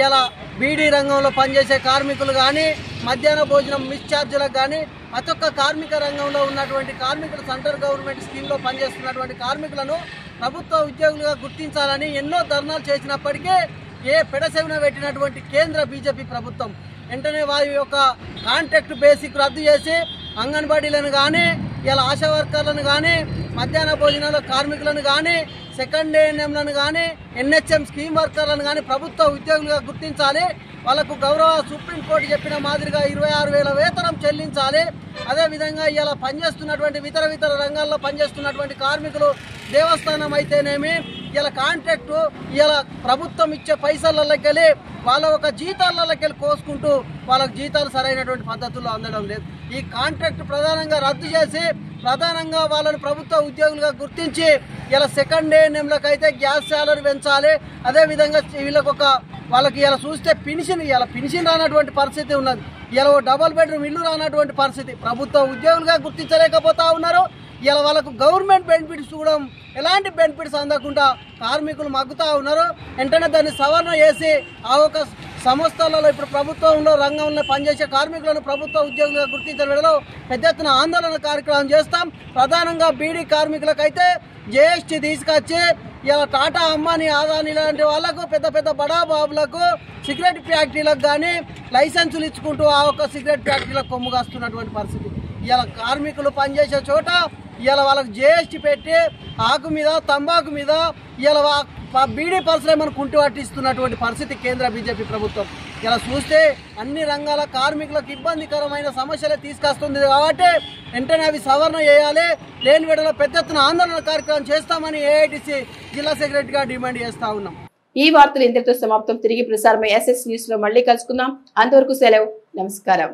ఇలా బీడీ రంగంలో పనిచేసే కార్మికులు కానీ, మధ్యాహ్న భోజనం మిస్ఛార్జీలకు కానీ, ప్రతి ఒక్క కార్మిక రంగంలో ఉన్నటువంటి కార్మికులు సెంట్రల్ గవర్నమెంట్ స్కీమ్లో పనిచేస్తున్నటువంటి కార్మికులను ప్రభుత్వ ఉద్యోగులుగా గుర్తించాలని ఎన్నో ధర్నాలు చేసినప్పటికీ పెడచెవిన పెట్టినటువంటి కేంద్ర బీజేపీ ప్రభుత్వం వెంటనే వారి యొక్క కాంట్రాక్ట్ బేసిక్ రద్దు చేసి అంగన్వాడీలను కానీ, ఇలా ఆశా వర్కర్లను కానీ, మధ్యాహ్న భోజనాల కార్మికులను కానీ, సెకండ్ ఏఎన్ఎంలను కానీ, ఎన్హెచ్ఎం స్కీమ్ వర్కర్లను కానీ ప్రభుత్వ ఉద్యోగులుగా గుర్తించాలి. వాళ్ళకు గౌరవ సుప్రీంకోర్టు చెప్పిన మాదిరిగా 26,000 వేతనం చెల్లించాలి. అదేవిధంగా ఇలా పనిచేస్తున్నటువంటి ఇతర రంగాల్లో పనిచేస్తున్నటువంటి కార్మికులు దేవస్థానం అయితేనేమి, ఇలా కాంట్రాక్టు ఇలా ప్రభుత్వం ఇచ్చే పైసలకెళ్ళి వాళ్ళ ఒక జీతాలకెళ్ళి కోసుకుంటూ వాళ్ళకు జీతాలు సరైనటువంటి పద్ధతుల్లో అందడం లేదు. ఈ కాంట్రాక్ట్ ప్రధానంగా రద్దు చేసి ప్రధానంగా వాళ్ళని ప్రభుత్వ ఉద్యోగులుగా గుర్తించి ఇలా సెకండ్ ఏఎన్ఎంలకు అయితే గ్యాస్ శాలరీ పెంచాలి. అదేవిధంగా వీళ్ళకు వాళ్ళకి ఇలా చూస్తే పెన్షన్ రానటువంటి పరిస్థితి ఉన్నది. ఇలా డబుల్ బెడ్రూమ్ ఇల్లు రానటువంటి పరిస్థితి. ప్రభుత్వ ఉద్యోగులుగా గుర్తించలేకపోతా ఉన్నారు. ఇలా వాళ్ళకు గవర్నమెంట్ బెనిఫిట్స్ కూడా ఎలాంటి బెనిఫిట్స్ అందకుండా కార్మికులు మగ్గుతూ ఉన్నారు. వెంటనే దాన్ని సవరణ చేసి ఆ ఒక సంస్థలలో ఇప్పుడు ప్రభుత్వంలో రంగంలో పనిచేసే కార్మికులను ప్రభుత్వ ఉద్యోగులుగా గుర్తించడంలో పెద్ద ఎత్తున ఆందోళన కార్యక్రమం చేస్తాం. ప్రధానంగా బీడీ కార్మికులకైతే జీఎస్టీ తీసుకొచ్చి ఇలా టాటా, అంబానీ, అదానీ లాంటి వాళ్ళకు పెద్ద బడా బాబులకు సిగరెట్ ఫ్యాక్టరీలకు కానీ లైసెన్సులు ఇచ్చుకుంటూ ఆ ఒక్క సిగరెట్ ఫ్యాక్టరీలకు కొమ్ము కాస్తున్నటువంటి పరిస్థితి. ఇలా కార్మికులు పనిచేసే చోట ఇలా వాళ్ళకి జీఎస్టీ పెట్టి ఆకు మీద తంబాకు మీద ఇలా బీడీ పర్సలే మనకు కుంటి పట్టిస్తున్నటువంటి పరిస్థితి కేంద్ర బీజేపీ ప్రభుత్వం. ఇలా చూస్తే అన్ని రంగాల కార్మికులకు ఇబ్బందికరమైన సమస్యలే తీసుకొస్తుంది కాబట్టి వెంటనే అవి సవరణ చేయాలి. లేని వేళలో పెద్ద ఎత్తున ఆందోళన కార్యక్రమం చేస్తామని ఏఐటీసీ జిల్లా సెక్రటరీగా డిమాండ్ చేస్తా ఉన్నాం. ఈ వార్తలు ఇంతటితో సమాప్తం. తిరిగి ప్రసారమై SS న్యూస్ లో మళ్ళీ కలుసుకుందాం. అంతవరకు సెలవు. నమస్కారం.